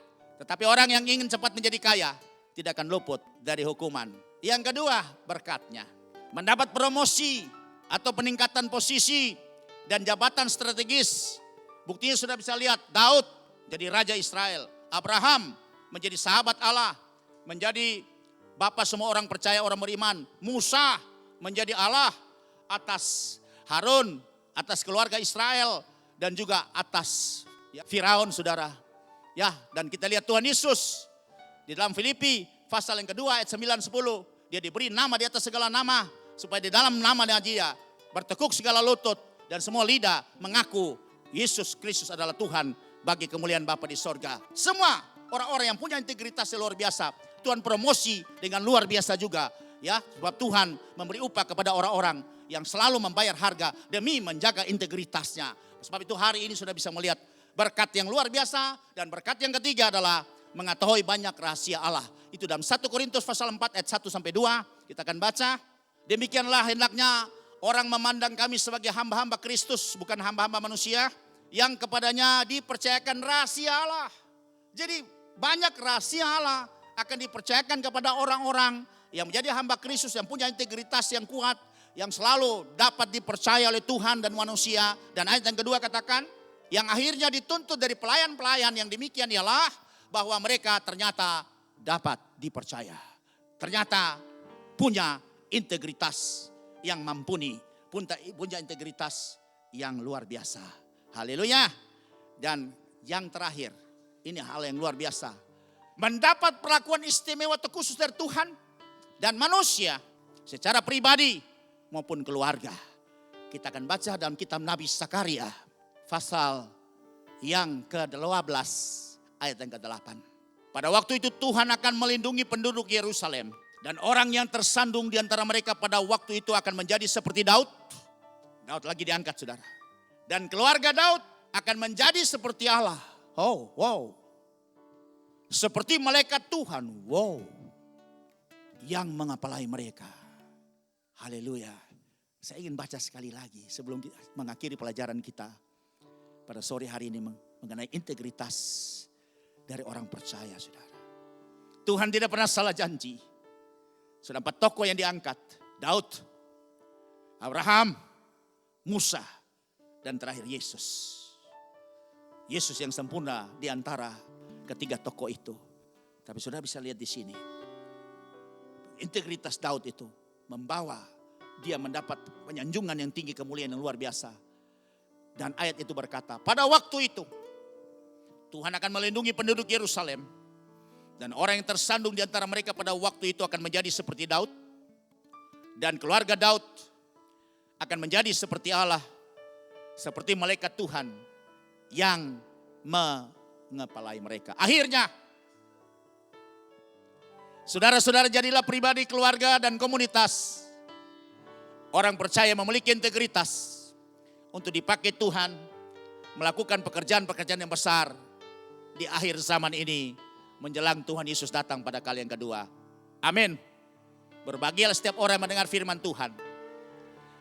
Tetapi orang yang ingin cepat menjadi kaya tidak akan luput dari hukuman. Yang kedua, berkatnya. Mendapat promosi atau peningkatan posisi dan jabatan strategis. Buktinya sudah bisa lihat, Daud jadi raja Israel. Abraham menjadi sahabat Allah, menjadi bapak semua orang percaya, orang beriman. Musa menjadi Allah atas Harun, atas keluarga Israel, dan juga atas Firaun, saudara. Ya, dan kita lihat Tuhan Yesus di dalam Filipi pasal yang kedua ayat 9-10. Dia diberi nama di atas segala nama, supaya di dalam namanya dia bertekuk segala lutut dan semua lidah mengaku Yesus Kristus adalah Tuhan bagi kemuliaan Bapa di sorga. Semua orang-orang yang punya integritas yang luar biasa, Tuhan promosi dengan luar biasa juga. Ya, sebab Tuhan memberi upah kepada orang-orang yang selalu membayar harga demi menjaga integritasnya. Sebab itu hari ini sudah bisa melihat berkat yang luar biasa. Dan berkat yang ketiga adalah mengetahui banyak rahasia Allah. Itu dalam 1 Korintus pasal 4 ayat 1-2. Kita akan baca. Demikianlah hendaknya orang memandang kami sebagai hamba-hamba Kristus, bukan hamba-hamba manusia, yang kepadanya dipercayakan rahasia Allah. Jadi banyak rahasia Allah akan dipercayakan kepada orang-orang yang menjadi hamba Kristus, yang punya integritas yang kuat, yang selalu dapat dipercaya oleh Tuhan dan manusia. Dan ayat yang kedua katakan, yang akhirnya dituntut dari pelayan-pelayan yang demikian ialah bahwa mereka ternyata dapat dipercaya. Ternyata punya integritas yang mumpuni, punya integritas yang luar biasa. Haleluya. Dan yang terakhir, ini hal yang luar biasa. Mendapat perlakuan istimewa atau khusus dari Tuhan dan manusia secara pribadi maupun keluarga. Kita akan baca dalam kitab Nabi Zakaria pasal yang ke-12 ayat yang ke-8. Pada waktu itu Tuhan akan melindungi penduduk Yerusalem, dan orang yang tersandung di antara mereka pada waktu itu akan menjadi seperti Daud. Daud lagi diangkat, saudara. Dan keluarga Daud akan menjadi seperti Allah. Oh, wow. Seperti malaikat Tuhan, wow. Yang mengepalai mereka. Haleluya. Saya ingin baca sekali lagi sebelum mengakhiri pelajaran kita pada sore hari ini mengenai integritas dari orang percaya, saudara. Tuhan tidak pernah salah janji. Sudah 4 tokoh yang diangkat. Daud, Abraham, Musa, dan terakhir Yesus. Yesus yang sempurna di antara ketiga tokoh itu. Tapi sudah bisa lihat di sini. Integritas Daud itu membawa dia mendapat penyanjungan yang tinggi, kemuliaan yang luar biasa. Dan ayat itu berkata, pada waktu itu Tuhan akan melindungi penduduk Yerusalem. Dan orang yang tersandung di antara mereka pada waktu itu akan menjadi seperti Daud. Dan keluarga Daud akan menjadi seperti Allah. Seperti malaikat Tuhan yang mengepalai mereka. Akhirnya, saudara-saudara, jadilah pribadi, keluarga, dan komunitas orang percaya memiliki integritas untuk dipakai Tuhan melakukan pekerjaan-pekerjaan yang besar di akhir zaman ini menjelang Tuhan Yesus datang pada kali yang kedua. Amin. Berbahagialah setiap orang yang mendengar firman Tuhan,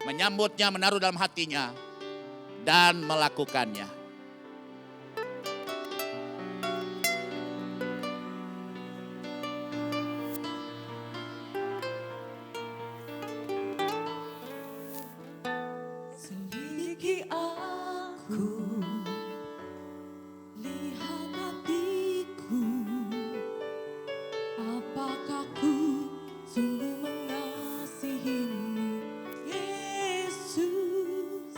menyambutnya, menaruh dalam hatinya, dan melakukannya. Selidiki aku, lihat hatiku, apakah ku sungguh mengasihimu, Yesus,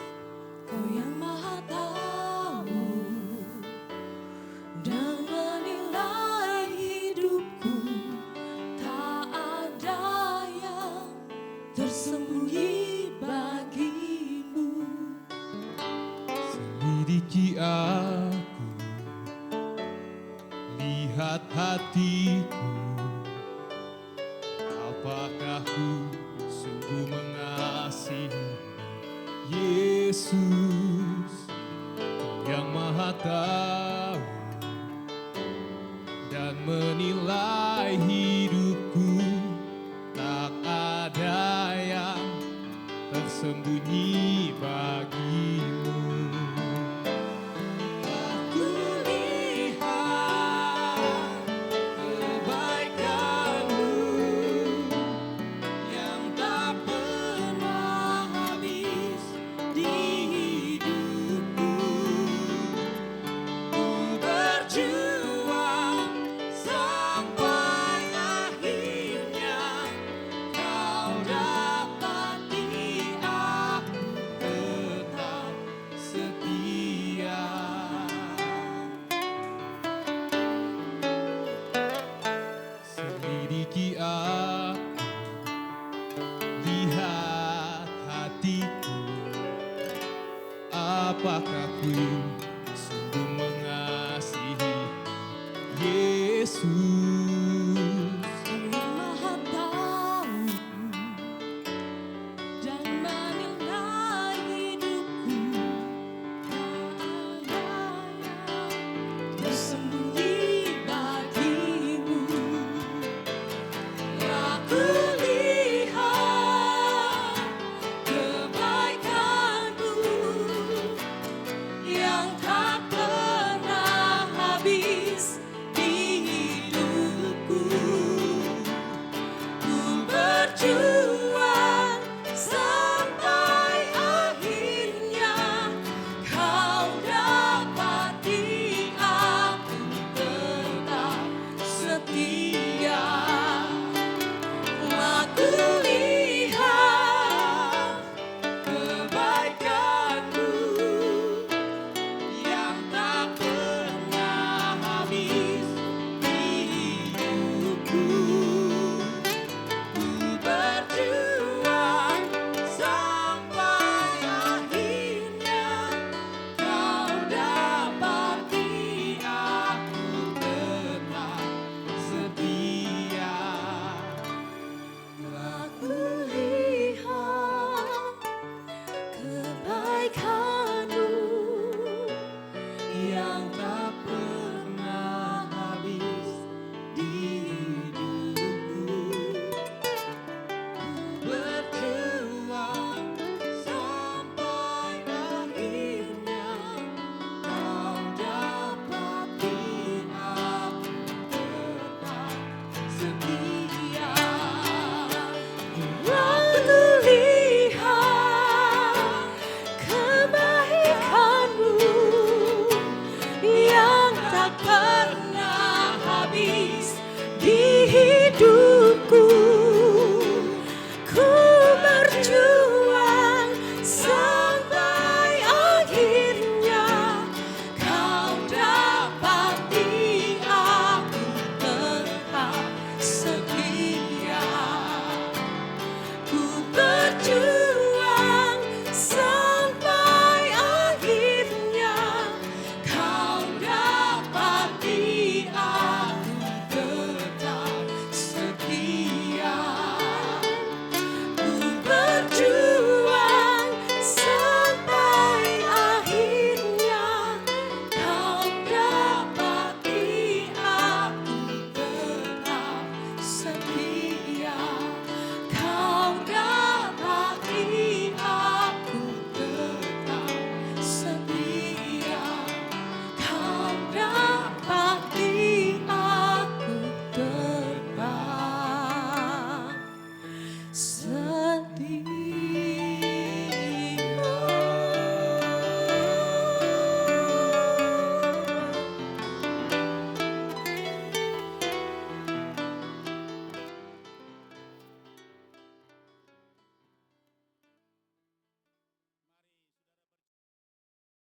Kau yang Maha Tahu. lihat hatiku, apakah ku sungguh mengasihi Yesus yang Maha Tahu dan menilai hidupku. Tak ada yang tersembunyi bagimu. Aku lihat kebaikan-Mu yang tak pernah habis di hidupku. Ku berjuang sampai akhirnya Kau dapati aku tetap setia. Selidiki aku, lihat hatiku, apakah ku sungguh mengasihi Yesus